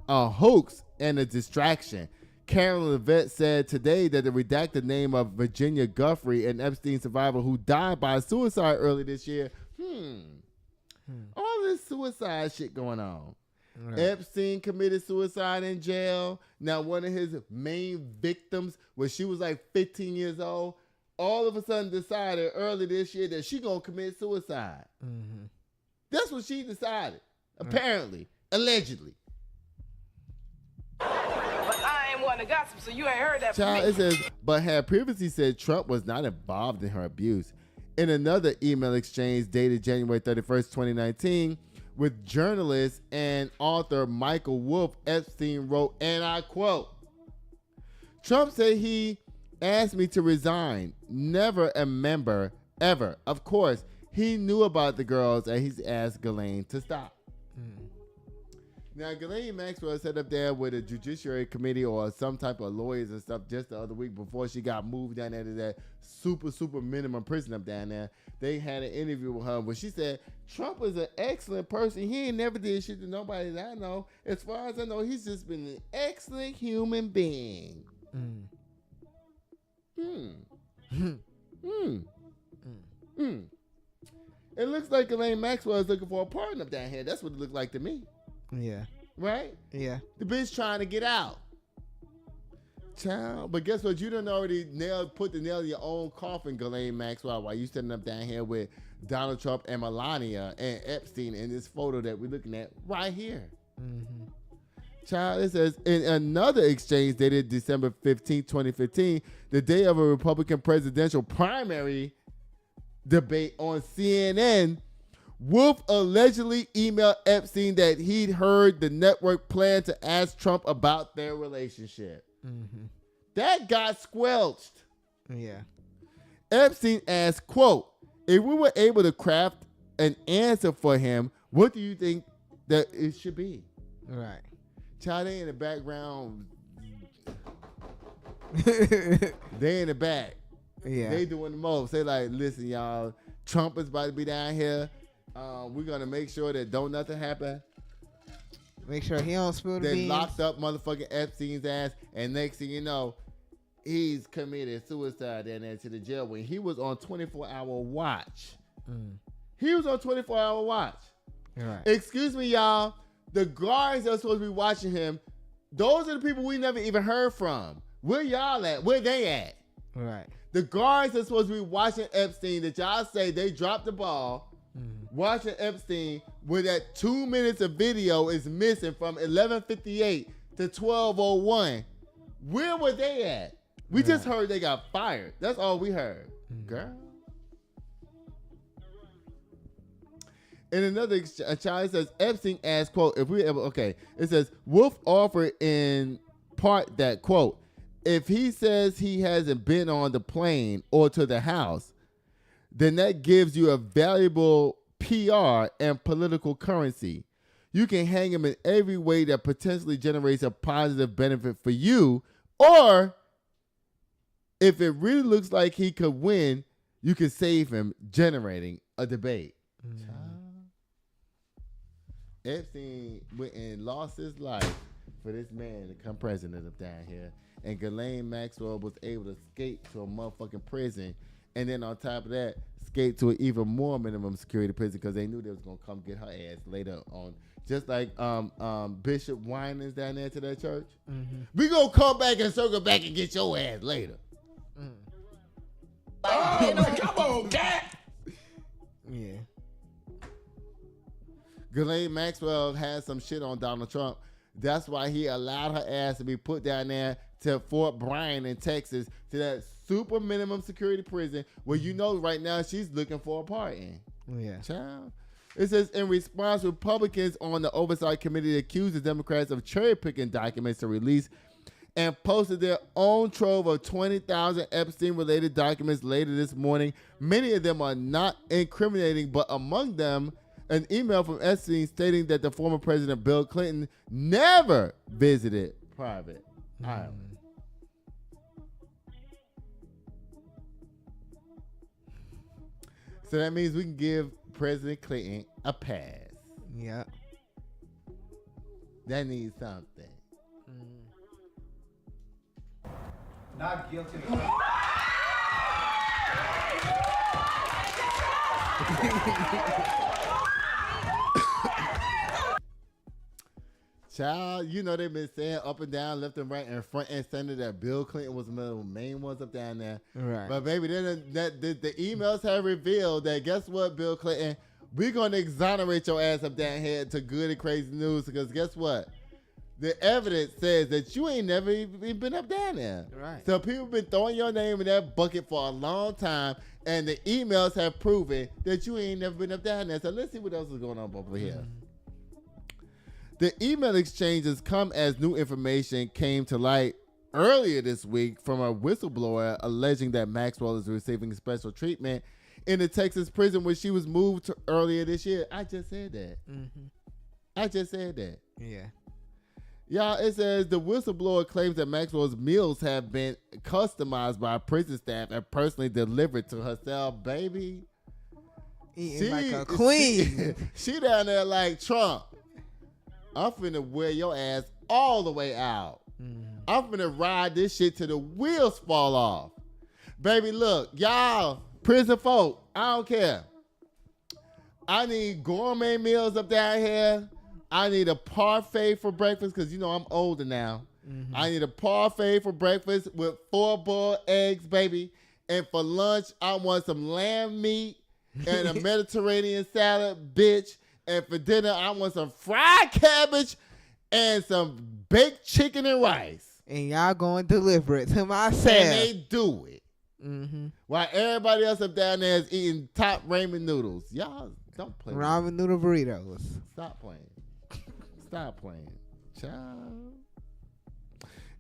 a hoax and a distraction. Carolyn Levette said today that the redacted name of Virginia Guthrie, an Epstein survivor who died by suicide early this year. All this suicide shit going on. Right. Epstein committed suicide in jail. Now, one of his main victims, when she was like 15 years old, all of a sudden decided early this year that she gonna commit suicide. That's what she decided, apparently. Allegedly. But I ain't one to gossip, so you ain't heard that from Child, me. it says, but had previously said Trump was not involved in her abuse. In another email exchange dated January 31st, 2019, with journalist and author Michael Wolff, Epstein wrote, and I quote, Trump said he asked me to resign. Never a member, ever. Of course, he knew about the girls and he's asked Ghislaine to stop. Now, Ghislaine Maxwell sat up there with a judiciary committee or some type of lawyers and stuff just the other week before she got moved down there to that super minimum prison up down there. They had an interview with her where she said, Trump is an excellent person. He ain't never did shit to nobody that I know. As far as I know, he's just been an excellent human being. It looks like Ghislaine Maxwell is looking for a partner up down here. That's what it looked like to me. Yeah. Right? Yeah. The bitch trying to get out. Child. But guess what? You done already put the nail in your own coffin, Ghislaine Maxwell, while you standing up down here with Donald Trump and Melania and Epstein in this photo that we're looking at right here. Child, it says, in another exchange dated December 15, 2015, the day of a Republican presidential primary debate on CNN, Wolf allegedly emailed Epstein that he'd heard the network plan to ask Trump about their relationship. That got squelched. Yeah. Epstein asked, quote, if we were able to craft an answer for him, what do you think that it should be? Right. Child, they in the background. They in the back. Yeah. They doing the most. They like, listen, y'all, Trump is about to be down here. We're going to make sure that don't nothing happen. Make sure he don't spill the They beans. locked up motherfucking Epstein's ass, and next thing you know, he's committed suicide down there to the jail when he was on 24-hour watch. He was on 24-hour watch. Right. Excuse me, y'all. The guards that are supposed to be watching him, those are the people we never even heard from. Where y'all at? Where they at? Right. The guards that's supposed to be watching Epstein that y'all say they dropped the ball, watching Epstein, where that 2 minutes of video is missing from 11:58 to 12:01. Where were they at? We just heard they got fired. That's all we heard. Girl. In another child, it says Epstein asked, quote, if we ever, okay, it says Wolf offered in part that, quote, if he says he hasn't been on the plane or to the house, then that gives you a valuable PR and political currency. You can hang him in every way that potentially generates a positive benefit for you, or if it really looks like he could win, you can save him, generating a debate. Epstein went and lost his life for this man to come president up down here. And Ghislaine Maxwell was able to escape to a motherfucking prison. And then on top of that, escape to an even more minimum security prison because they knew they was going to come get her ass later on. Just like Bishop Winans down there to that church. We going to come back and circle back and get your ass later. Oh, come on, cat. Yeah. Ghislaine Maxwell had some shit on Donald Trump. That's why he allowed her ass to be put down there to Fort Bryan in Texas to that super minimum security prison where you know right now she's looking for a pardon. Yeah. Child. It says, in response, Republicans on the Oversight Committee accused the Democrats of cherry-picking documents to release and posted their own trove of 20,000 Epstein-related documents later this morning. Many of them are not incriminating, but among them, an email from Epstein stating that the former President Bill Clinton never visited private island. So that means we can give President Clinton a pass. Yeah. That needs something. Not guilty. Child, you know they've been saying up and down, left and right, and front and center that Bill Clinton was one of the main ones up down there. Right. But baby, then the emails have revealed that guess what, Bill Clinton we're gonna exonerate your ass up down here to good and crazy news because guess what? The evidence says that you ain't never even been up down there. Right. So people been throwing your name in that bucket for a long time, and the emails have proven that you ain't never been up down there. So let's see what else is going on over here. The email exchanges come as new information came to light earlier this week from a whistleblower alleging that Maxwell is receiving special treatment in the Texas prison where she was moved to earlier this year. I just said that. I just said that. Yeah. Y'all, it says the whistleblower claims that Maxwell's meals have been customized by prison staff and personally delivered to herself, baby. Eating like a queen. She down there like Trump. I'm finna wear your ass all the way out. I'm finna ride this shit till the wheels fall off. Baby, look, y'all, prison folk, I don't care. I need gourmet meals up down here. I need a parfait for breakfast because, you know, I'm older now. I need a parfait for breakfast with 4 boiled eggs, baby. And for lunch, I want some lamb meat and a Mediterranean salad, bitch. And for dinner, I want some fried cabbage and some baked chicken and rice. And y'all going to deliver it to myself. And they do it. While everybody else up down there is eating top ramen noodles. Y'all don't play. Ramen noodle burritos. Stop playing. Stop playing. Child.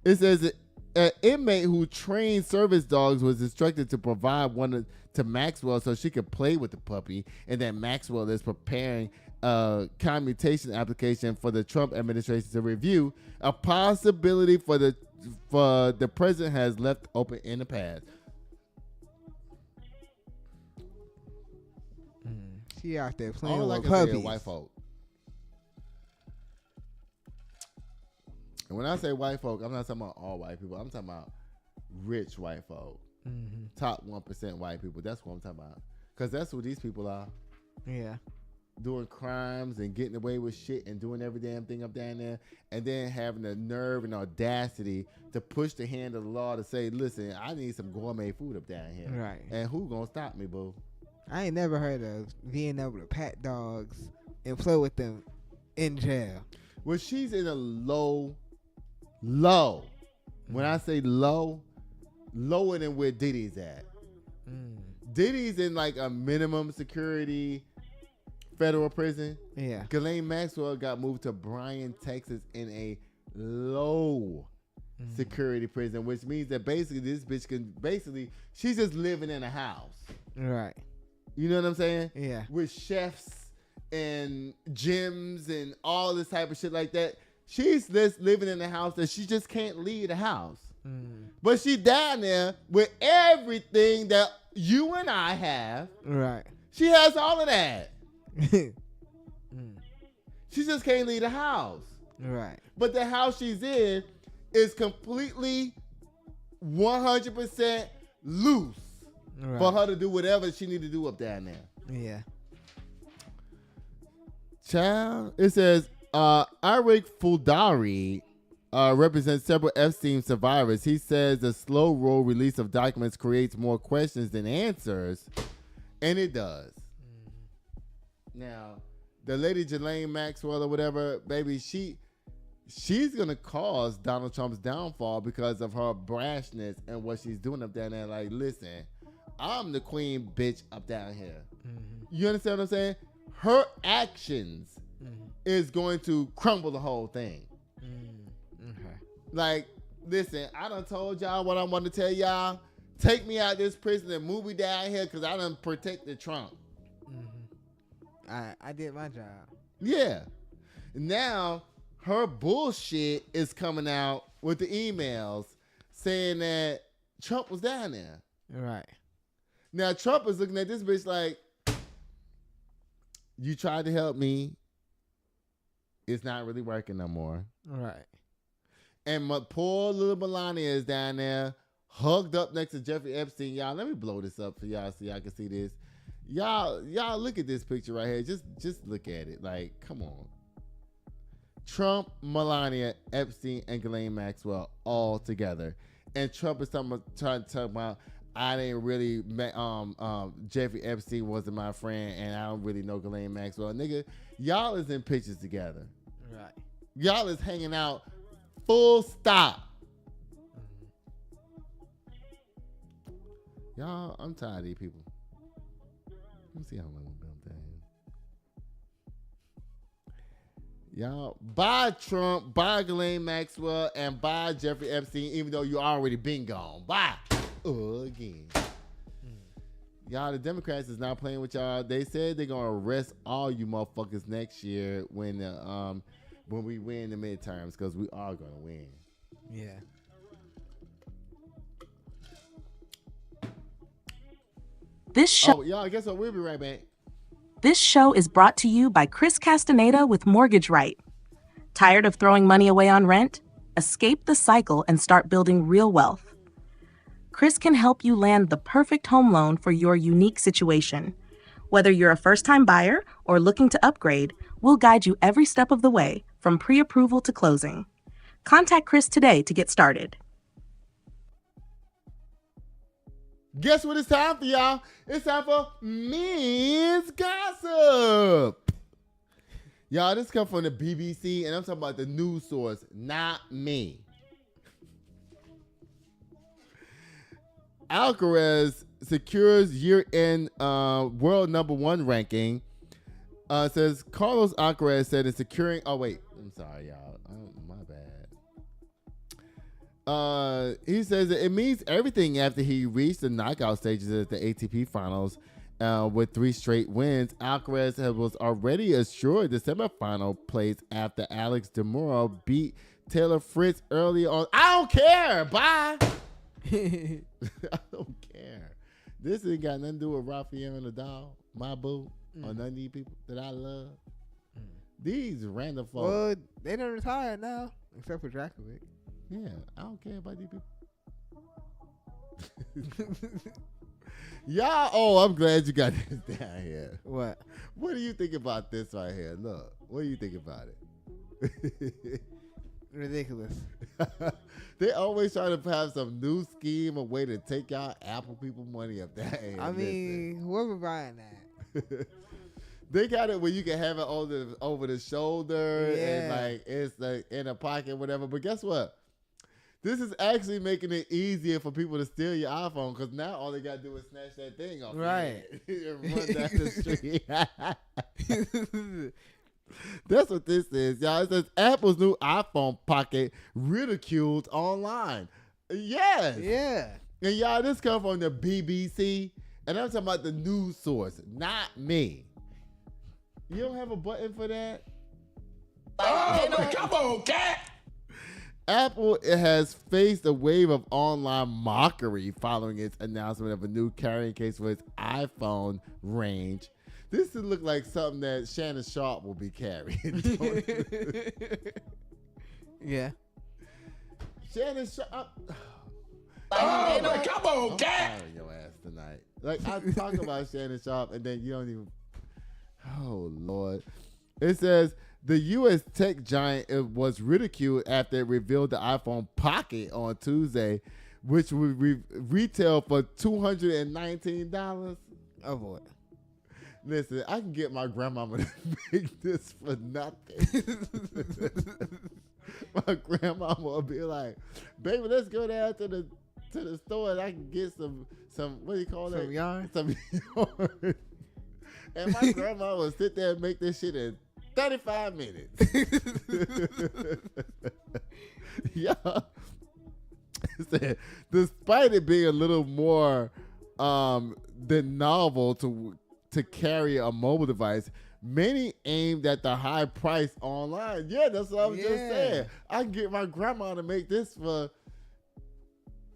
It says an inmate who trained service dogs was instructed to provide one to Maxwell so she could play with the puppy, and that Maxwell is preparing a commutation application for the Trump administration to review, a possibility for the president has left open in the past. She out there playing All I with can say is puppies. white folk. And when I say white folk, I'm not talking about all white people. I'm talking about rich white folk. Top 1% white people. That's what I'm talking about. Because that's who these people are. Yeah. Doing crimes and getting away with shit and doing every damn thing up down there. And then having the nerve and audacity to push the hand of the law to say, listen, I need some gourmet food up down here. Right. And who gonna stop me, boo? I ain't never heard of being able to pat dogs and play with them in jail. Well, she's in a low. When I say low, lower than where Diddy's at. Diddy's in like a minimum security federal prison. Yeah. Ghislaine Maxwell got moved to Bryan, Texas in a low security prison, which means that basically this bitch she's just living in a house. Right. You know what I'm saying? Yeah. With chefs and gyms and all this type of shit like that. She's just living in a house that she just can't leave the house. But she down there with everything that you and I have. Right. She has all of that. She just can't leave the house. Right. But the house she's in is completely 100% loose for her to do whatever she need to do up down there. Yeah. Child, it says Eric Fuldari represents several Epstein survivors. He says the slow roll release of documents creates more questions than answers, and it does. Now, the lady Ghislaine Maxwell or whatever, baby, she's gonna cause Donald Trump's downfall because of her brashness and what she's doing up down there. Like, listen, I'm the queen bitch up down here. You understand what I'm saying? Her actions is going to crumble the whole thing. Okay. Like, listen, I done told y'all what I want to tell y'all. Take me out of this prison and move me down here because I done protected Trump. I did my job. Yeah. Now, her bullshit is coming out with the emails saying that Trump was down there. Right. Now, Trump is looking at this bitch like, you tried to help me. It's not really working no more. Right. And my poor little Melania is down there, hugged up next to Jeffrey Epstein. Y'all, let me blow this up for y'all so y'all can see this. Y'all look at this picture right here. Just look at it. Like, come on. Trump, Melania, Epstein, and Ghislaine Maxwell all together. And Trump is trying to talk about, I didn't really Jeffrey Epstein wasn't my friend, and I don't really know Ghislaine Maxwell. Nigga, y'all is in pictures together. Right. Y'all is hanging out. Full stop. Y'all, I'm tired of these people. Let me see how long we've been on that. Y'all, bye Trump, bye Ghislaine Maxwell, and bye Jeffrey Epstein, even though you already been gone. Bye. Again. Y'all, the Democrats is not playing with y'all. They said they're gonna arrest all you motherfuckers next year when we win the midterms, because we are gonna win. Yeah. This show. Oh, y'all, guess what? We'll be right back. This show is brought to you by Chris Castaneda with Mortgage Right. Tired of throwing money away on rent? Escape the cycle and start building real wealth. Chris can help you land the perfect home loan for your unique situation. Whether you're a first-time buyer or looking to upgrade, we'll guide you every step of the way, from pre-approval to closing. Contact Chris today to get started. Guess what it's time for, y'all? It's time for Men's Gossip. Y'all, this comes from the BBC, and I'm talking about the news source, not me. Alcaraz secures year-end world number 1 ranking. Says Carlos Alcaraz said in securing... Oh, wait. I'm sorry, y'all. My bad. He says that it means everything after he reached the knockout stages at the ATP finals with 3 straight wins. Alcaraz was already assured the semifinal place after Alex de Minaur beat Taylor Fritz early on. I don't care. Bye. I don't care. This ain't got nothing to do with Rafael Nadal, my boo, or none of these people that I love. These random folks. Well, they done retired now, except for Dracovic. Yeah, I don't care about these people. Y'all, I'm glad you got this down here. What? What do you think about this right here? Look, what do you think about it? Ridiculous. They always try to have some new scheme or way to take out Apple people money up there. I mean, whoever buying that. They got it where you can have it over the shoulder and like it's like in a pocket, whatever. But guess what? This is actually making it easier for people to steal your iPhone, because now all they got to do is snatch that thing off. Right. And run down the street. That's what this is, y'all. It says Apple's new iPhone Pocket ridiculed online. Yes. Yeah. And y'all, this comes from the BBC, and I'm talking about the news source, not me. You don't have a button for that? Oh, man, come on, cat. Apple has faced a wave of online mockery following its announcement of a new carrying case for its iPhone range. This would look like something that Shannon Sharp will be carrying. Yeah. Shannon Sharp. Oh, man, come on, cat. I'm tired of your ass tonight. Like, I talk about Shannon Sharp, and then you don't even... Oh, Lord. It says... The U.S. tech giant was ridiculed after it revealed the iPhone Pocket on Tuesday, which would retail for $219. Oh, boy. Listen, I can get my grandmama to make this for nothing. My grandmama will be like, baby, let's go down to the store and I can get some what do you call that? Some yarn? Some yarn. And my grandma will sit there and make this shit in 35 minutes. Yeah. Despite it being a little more than novel to carry a mobile device, many aimed at the high price online. Yeah, that's what I was just saying. I can get my grandma to make this for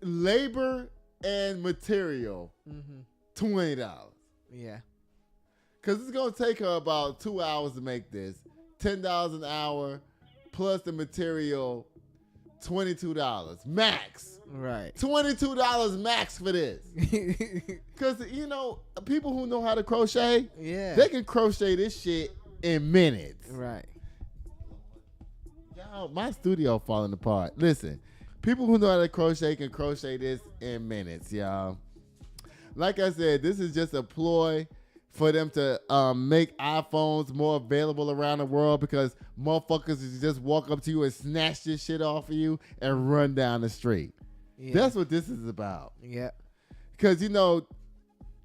labor and material, $20. Yeah. Because it's going to take her about 2 hours to make this. $10 an hour plus the material, $22 max. Right. $22 max for this. Because, people who know how to crochet, they can crochet this shit in minutes. Right. Y'all, my studio falling apart. Listen, people who know how to crochet can crochet this in minutes, y'all. like I said, this is just a ploy for them to make iPhones more available around the world because motherfuckers just walk up to you and snatch this shit off of you and run down the street. Yeah. That's what this is about. Yeah. Because,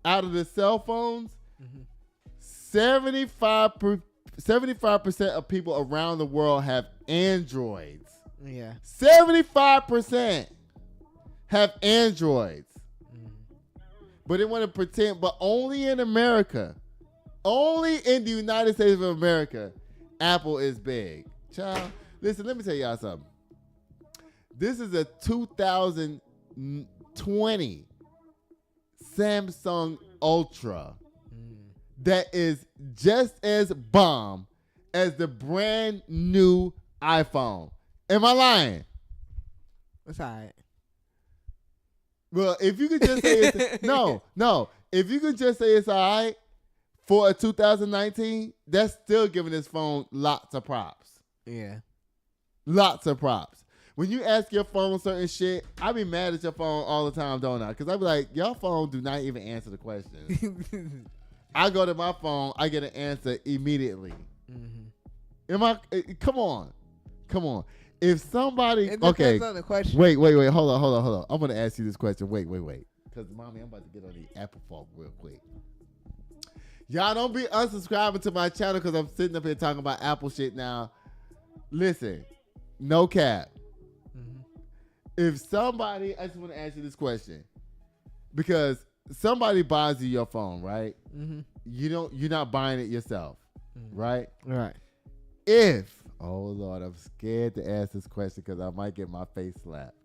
out of the cell phones, 75% of people around the world have Androids. Yeah. 75% have Androids. But they want to pretend, but only in America, only in the United States of America, Apple is big. Child, listen, let me tell y'all something. This is a 2020 Samsung Ultra that is just as bomb as the brand new iPhone. Am I lying? That's all right. Well, if you could just say it's no. If you could just say it's all right for a 2019, that's still giving this phone lots of props. Yeah. Lots of props. When you ask your phone certain shit, I be mad at your phone all the time, don't I? Because I be like, your phone do not even answer the questions. I go to my phone, I get an answer immediately. Come on. If somebody, It okay, depends on the question. wait, hold on. I'm gonna ask you this question. Wait, because mommy, I'm about to get on the Apple folk real quick. Y'all don't be unsubscribing to my channel because I'm sitting up here talking about Apple shit now. Listen, no cap. If somebody, I just want to ask you this question because somebody buys you your phone, right? You're not buying it yourself, right? Right. Oh Lord, I'm scared to ask this question because I might get my face slapped.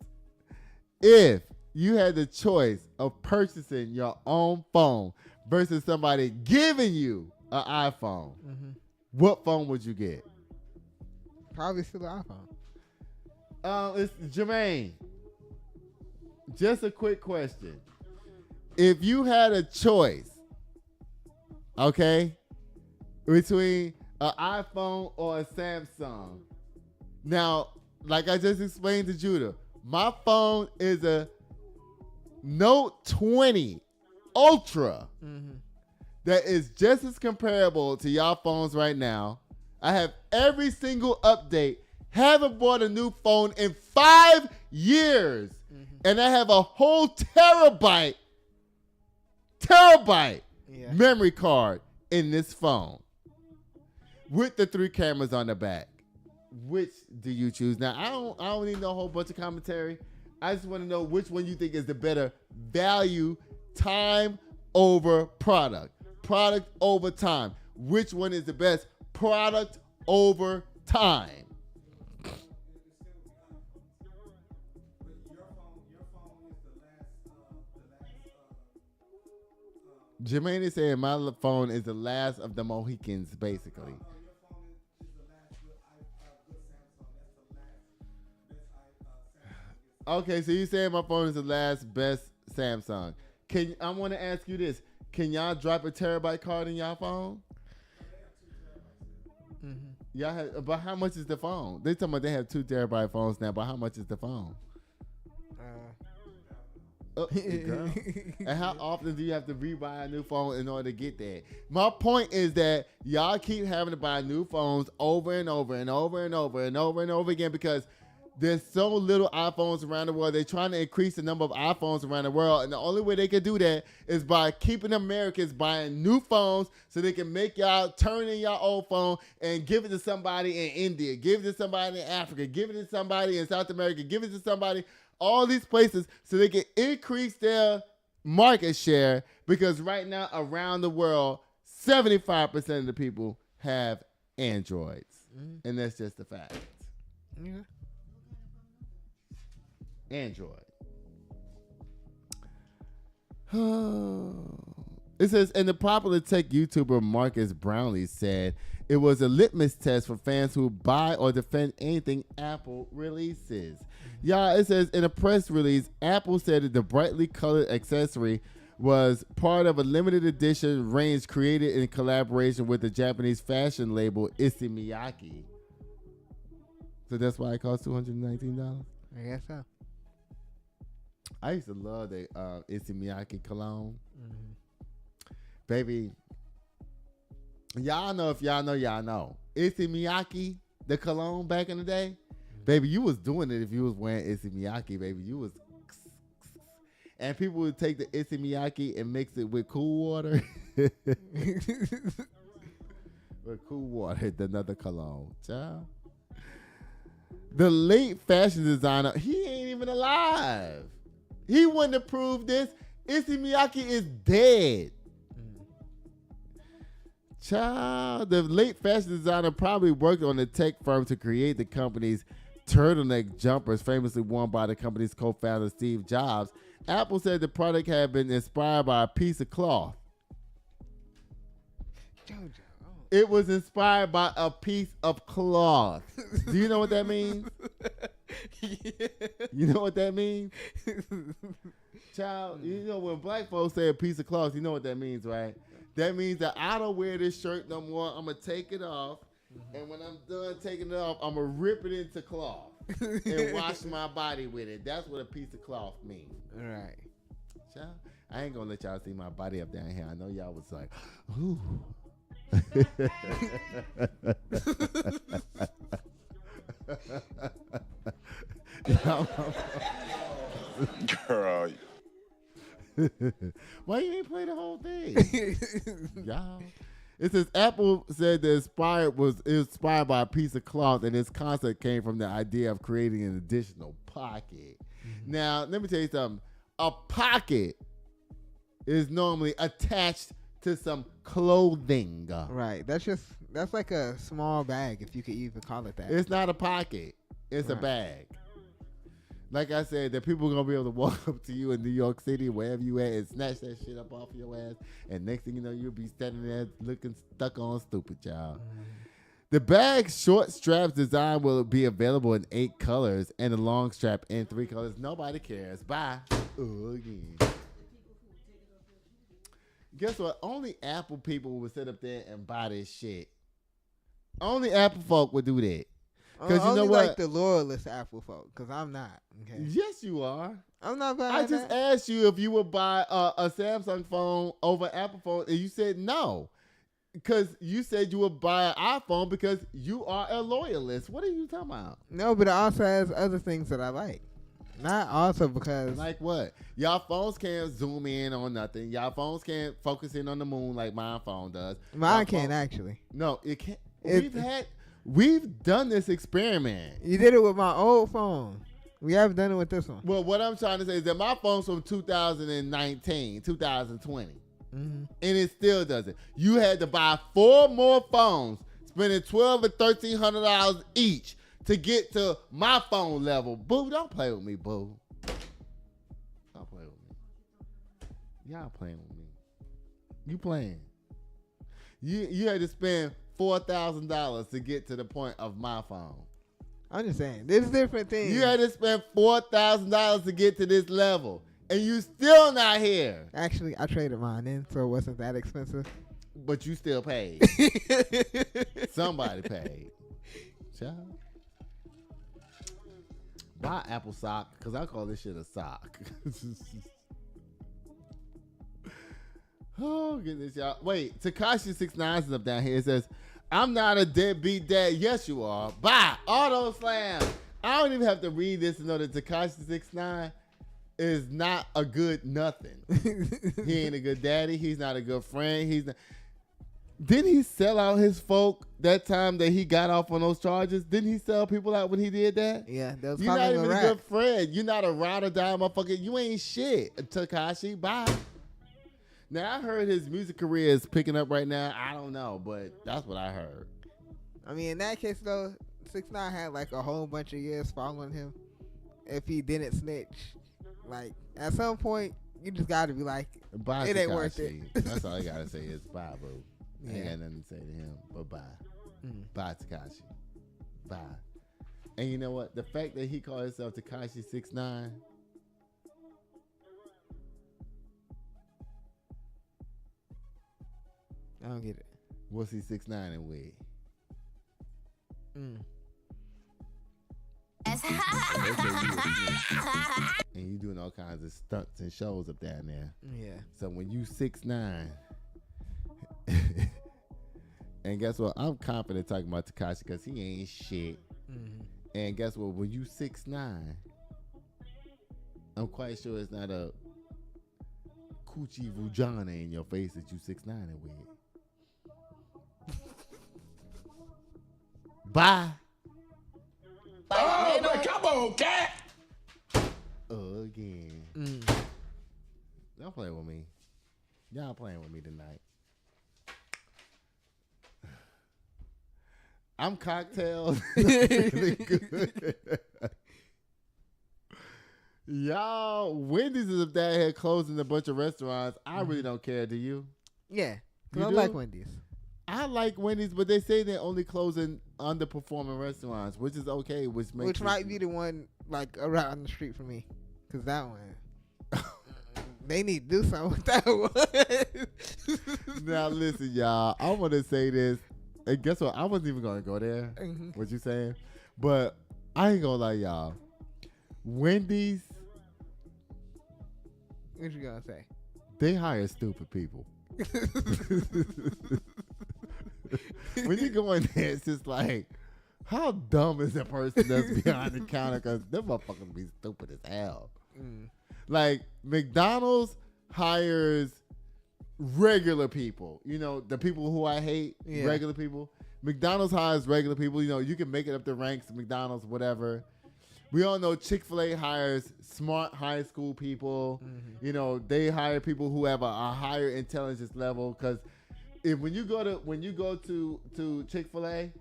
If you had the choice of purchasing your own phone versus somebody giving you an iPhone, what phone would you get? Probably still the iPhone. It's Jermaine. Just a quick question. If you had a choice, okay, between an iPhone or a Samsung. Now, like I just explained to Judah, my phone is a Note 20 Ultra that is just as comparable to y'all phones right now. I have every single update. Haven't bought a new phone in 5 years. And I have a whole terabyte memory card in this phone. With the 3 cameras on the back. Which do you choose? Now, I don't need no whole bunch of commentary. I just want to know which one you think is the better value, time over product. Product over time. Which one is the best product over time? Jermaine is saying my phone is the last of the Mohicans, basically. Okay, so you're saying my phone is the last best Samsung. I want to ask you this. Can y'all drop a terabyte card in y'all phone? Y'all have, but how much is the phone? They talking about they have 2 terabyte phones now, but how much is the phone? Girl. And how often do you have to rebuy a new phone in order to get that? My point is that y'all keep having to buy new phones over and over and over and over and over and over again because there's so little iPhones around the world. They're trying to increase the number of iPhones around the world. And the only way they can do that is by keeping Americans buying new phones so they can make y'all turn in your old phone and give it to somebody in India, give it to somebody in Africa, give it to somebody in South America, give it to somebody, all these places so they can increase their market share because right now around the world, 75% of the people have Androids. And that's just a fact. Yeah. Android. It says, and the popular tech YouTuber Marcus Brownlee said it was a litmus test for fans who buy or defend anything Apple releases. Y'all, it says in a press release, Apple said that the brightly colored accessory was part of a limited edition range created in collaboration with the Japanese fashion label Issey Miyake. So that's why it costs $219? I guess so. I used to love the Issey Miyake cologne. Baby, y'all know if y'all know, y'all know. Issey Miyake, the cologne back in the day, baby, you was doing it if you was wearing Issey Miyake, baby. You was, and people would take the Issey Miyake and mix it with cool water. With cool water, another cologne, child. The late fashion designer, he ain't even alive. He wouldn't have proved this. Issey Miyake is dead. Child, the late fashion designer probably worked on the tech firm to create the company's turtleneck jumpers, famously worn by the company's co-founder Steve Jobs. Apple said the product had been inspired by a piece of cloth. It was inspired by a piece of cloth. Do you know what that means? Yeah. You know what that means? Child, you know when black folks say a piece of cloth, you know what that means, right? That means that I don't wear this shirt no more. I'm going to take it off. And when I'm done taking it off, I'm going to rip it into cloth and wash my body with it. That's what a piece of cloth means. All right. Child, I ain't going to let y'all see my body up down here. I know y'all was like, ooh. Girl. Why you ain't play the whole thing? Y'all. It says Apple said it was inspired by a piece of cloth, and its concept came from the idea of creating an additional pocket. Now, let me tell you something. A pocket is normally attached to some clothing. Right. That's like a small bag, if you could even call it that. It's not a pocket. It's a bag. Like I said, that people are going to be able to walk up to you in New York City, wherever you at, and snatch that shit up off your ass. And next thing you know, you'll be standing there looking stuck on stupid, child. The bag's short straps design will be available in 8 colors and the long strap in 3 colors. Nobody cares. Bye. Again. Guess what? Only Apple people would sit up there and buy this shit. Only Apple folk would do that. Because you know what? Like the loyalist Apple folk, because I'm not. Okay. Yes, you are. I'm not buying I just asked you if you would buy a Samsung phone over Apple phone, and you said no. Because you said you would buy an iPhone because you are a loyalist. What are you talking about? No, but it also has other things that I like. Not also because... Like what? Y'all phones can't zoom in on nothing. Y'all phones can't focus in on the moon like my phone does. Mine can't actually. No, it can't. We've done this experiment. You did it with my old phone. We haven't done it with this one. Well, what I'm trying to say is that my phone's from 2019, 2020. Mm-hmm. And it still doesn't. You had to buy 4 more phones, spending $1,200 or $1,300 each to get to my phone level. Boo, don't play with me, boo. Don't play with me. Y'all playing with me. You playing. You had to spend $4,000 to get to the point of my phone. I'm just saying, there's different things. You had to spend $4,000 to get to this level, and you still not here. Actually, I traded mine in, so it wasn't that expensive. But you still paid. Somebody paid. Child. Buy Apple sock, because I call this shit a sock. Oh, goodness, y'all. Wait, Tekashi 69 is up down here. It says, I'm not a deadbeat dad. Yes, you are. Bye. Auto slam. I don't even have to read this to know that Tekashi 69 is not a good nothing. He ain't a good daddy. He's not a good friend. He's not. Didn't he sell out his folk that time that he got off on those charges? Didn't he sell people out when he did that? Yeah, that was You're not even a rap. good friend. You're not a ride or die motherfucker. You ain't shit, Tekashi. Bye. Now, I heard his music career is picking up right now. I don't know, but that's what I heard. I mean, in that case, though, 6ix9ine had like a whole bunch of years following him. If he didn't snitch, like at some point, you just got to be like, Bye, it ain't Tekashi. worth it. That's all I got to say is bye, boo. I ain't Yeah. got nothing to say to him, but bye. Bye, Tekashi. Bye. And you know what? The fact that he called himself Tekashi 6ix9ine, I don't get it. what's he 6ix9ine with? As And they say you a snitch. And you doing all kinds of stunts and shows up down there. Yeah. So when you 6'9", and guess what? I'm confident talking about Tekashi because he ain't shit. Mm-hmm. And guess what? When you 6'9", I'm quite sure it's not a coochie vagina in your face that you 6'9" and with. Bye. Oh, man, come on, cat. Again. Y'all playing with me. Y'all playing with me tonight. I'm cocktails. Really good. Y'all, Wendy's is up there here closing a bunch of restaurants. I really don't care. Do you? Yeah. You I do? like Wendy's. I like Wendy's, but they say they're only closing underperforming restaurants, which is okay. Which might be the one like around the street from me, cause that one they need to do something with that one. Now listen, y'all. I want to say this, and guess what? I wasn't even gonna go there. Mm-hmm. What you saying? But I ain't gonna lie, y'all. Wendy's, What you gonna say? they hire stupid people. When you go in there, it's just like, how dumb is that person that's behind the counter? Because them motherfuckers be stupid as hell. Like, McDonald's hires regular people. You know, the people who I hate, regular people. McDonald's hires regular people. You know, you can make it up the ranks, McDonald's, whatever. We all know Chick-fil-A hires smart high school people. You know, they hire people who have a higher intelligence level. Because when you go to Chick-fil-A,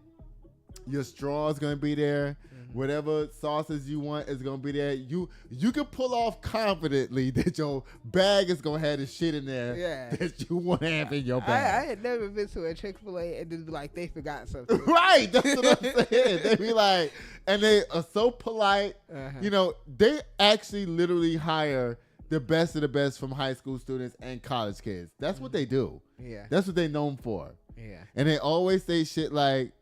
your straw is gonna be there. Whatever sauces you want is gonna be there. You can pull off confidently that your bag is gonna have the shit in there that you want to have in your bag. I had never been to a Chick-fil-A and just be like they forgot something. Right, that's what I'm saying. They be like, and they are so polite. You know, they actually literally hire the best of the best from high school students and college kids. That's what they do. Yeah. That's what they known for. Yeah. And they always say shit like,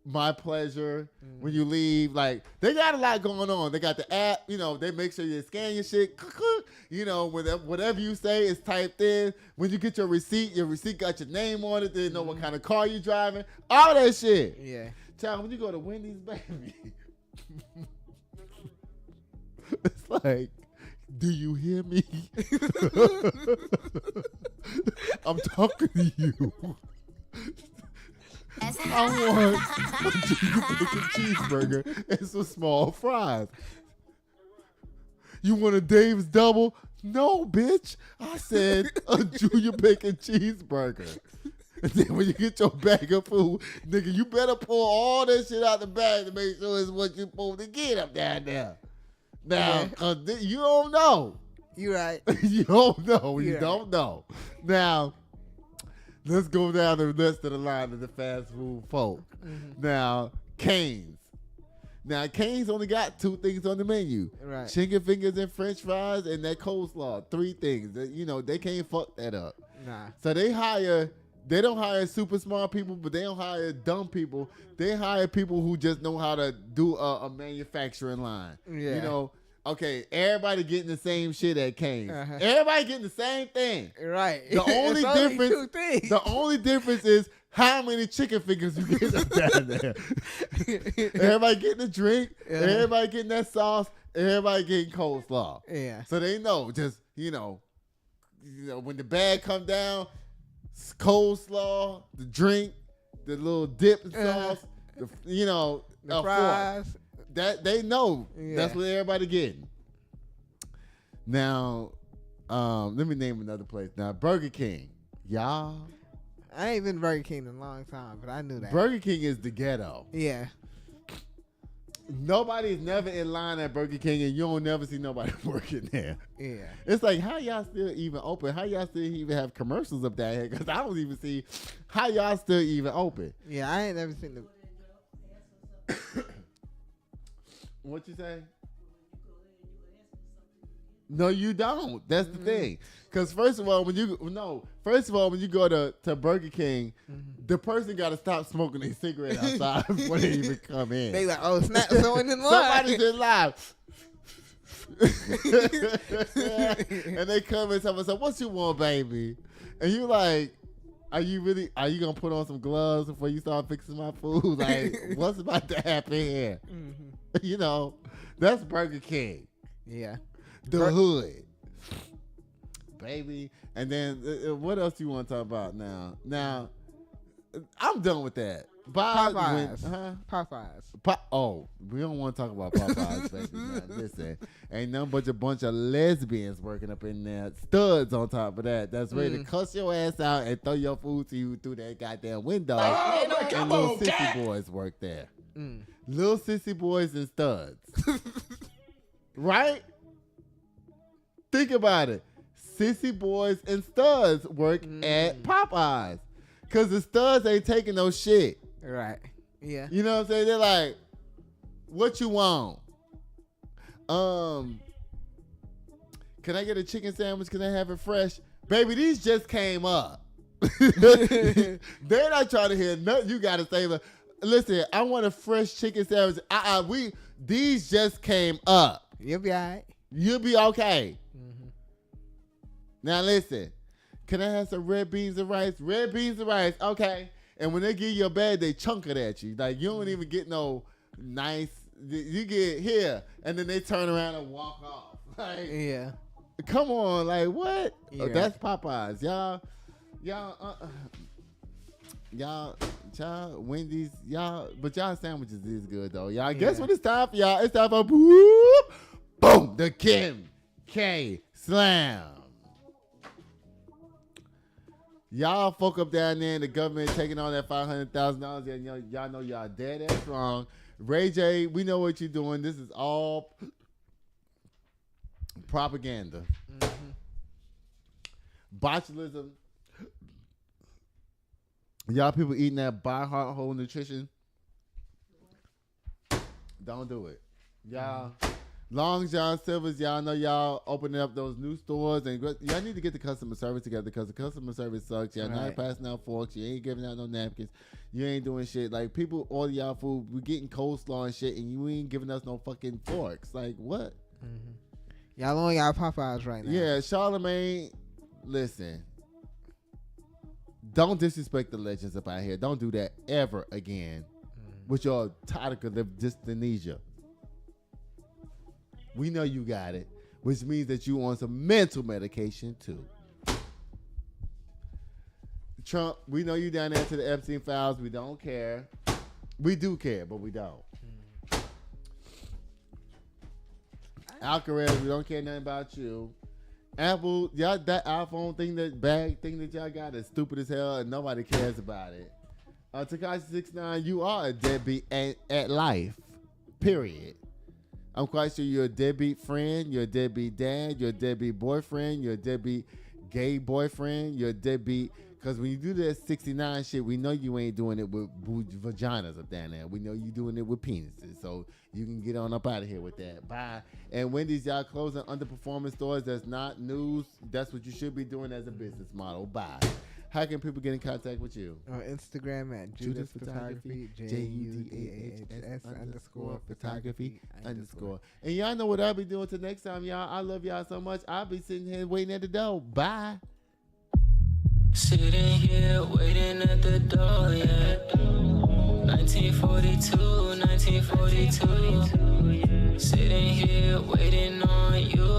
my pleasure when you leave. Like, they got a lot going on. They got the app, you know, they make sure you scan your shit. You know, whatever you say is typed in. When you get your receipt got your name on it. They know what kind of car you driving. All that shit. Yeah. Child, when you go to Wendy's, baby, it's like, do you hear me? I'm talking to you. I want a junior bacon cheeseburger and some small fries. You want a Dave's double? No, bitch. I said a junior bacon cheeseburger. And then when you get your bag of food, nigga, you better pull all that shit out the bag to make sure it's what you're supposed to get up down there. Now, you don't know. You right. You don't know. You You're don't know. Now, let's go down the list of the line of the fast food folk. Now, Cane's. Now, Cane's only got 2 things on the menu. Right. Chicken fingers and french fries and that coleslaw. 3 things. You know, they can't fuck that up. Nah. So they don't hire super smart people, but they don't hire dumb people. They hire people who just know how to do a manufacturing line. Yeah. You know, okay, everybody getting the same shit at Cane's. Everybody getting the same thing. Right. The only It's only difference, 2 things. the only difference is how many chicken fingers you get up down there. Everybody getting a drink. Everybody getting that sauce. Everybody getting coleslaw. Yeah. So they know, just you know, when the bag come down, coleslaw, the drink, the little dip sauce, the fries. fork. That they know. Yeah. That's what everybody getting. Now, let me name another place. Now, Burger King, y'all. I ain't been to Burger King in a long time, but I knew that. Burger King is the ghetto. Yeah. Nobody's never in line at Burger King, and you don't never see nobody working there. Yeah. It's like, how y'all still even open? How y'all still even have commercials up there? Because I don't even see how y'all still even open. Yeah, I ain't never seen the. What you say? No, you don't. That's the thing. Because first of all, when you go to Burger King, the person got to stop smoking a cigarette outside before they even come in. They like, oh snap, someone in line. Somebody's in line. And they come and tell me, so what you want, baby? And you like, are you gonna put on some gloves before you start fixing my food? Like, what's about to happen here? You know, that's Burger King. Yeah. The hood. Baby. And then what else you want to talk about now? Now, I'm done with that. Popeyes. We don't want to talk about Popeyes, baby. Now, listen, ain't nothing but a bunch of lesbians working up in there. Studs on top of that. That's ready to cuss your ass out and throw your food to you through that goddamn window. And little sissy boys work there. Little sissy boys and studs. Right? Think about it. Sissy boys and studs work at Popeyes. Because the studs ain't taking no shit. Right. Yeah. You know what I'm saying? They're like, what you want? Can I get a chicken sandwich? Can I have it fresh? Baby, these just came up. They're not trying to hear nothing you got to say. But listen, I want a fresh chicken sandwich. These just came up. You'll be all right. You'll be okay. Now listen, can I have some red beans and rice? Red beans and rice, okay. And when they give you a bag, they chunk it at you. Like, you don't even get no nice, you get here, and then they turn around and walk off. Like, yeah. Come on, like, what? Yeah. Oh, that's Popeyes. Y'all, Wendy's, but y'all sandwiches is good, though. Y'all, guess what it's time for, y'all? It's time for boom, the Kim K Slam. Y'all folk up down there in the government taking all that $500,000 and y'all know y'all dead ass wrong. Ray J, we know what you're doing. This is all propaganda. Botulism. Y'all people eating that by heart whole nutrition. Don't do it. Y'all. Long John Silver's, y'all know y'all opening up those new stores, and y'all need to get the customer service together because the customer service sucks. Y'all not passing out forks. You ain't giving out no napkins. You ain't doing shit. Like, people order y'all food. We getting coleslaw and shit, and you ain't giving us no fucking forks. Like, what? Y'all only got Popeyes right now. Yeah, Charlamagne, listen. Don't disrespect the legends up out here. Don't do that ever again with your topical dyskinesia. We know you got it, which means that you on some mental medication too. Trump, we know you down there to the Epstein files. We don't care. We do care, but we don't. Alcaraz, we don't care nothing about you. Apple, y'all, that iPhone thing, that bag thing that y'all got is stupid as hell, and nobody cares about it. Tekashi 6ix9ine, you are a deadbeat at life. Period. I'm quite sure you're a deadbeat friend, you're a deadbeat dad, you're a deadbeat boyfriend, you're a deadbeat gay boyfriend, you're a deadbeat, because when you do that 69 shit, we know you ain't doing it with vaginas up down there. We know you doing it with penises, so you can get on up out of here with that. Bye. And Wendy's, y'all closing underperforming stores. That's not news. That's what you should be doing as a business model. Bye. How can people get in contact with you? On Instagram at Judas Photography, JUDAS_photography_. And y'all know what I'll be doing till next time, y'all. I love y'all so much. I'll be sitting here waiting at the door. Bye. Sitting here waiting at the door, yeah. 1942. Sitting here waiting on you.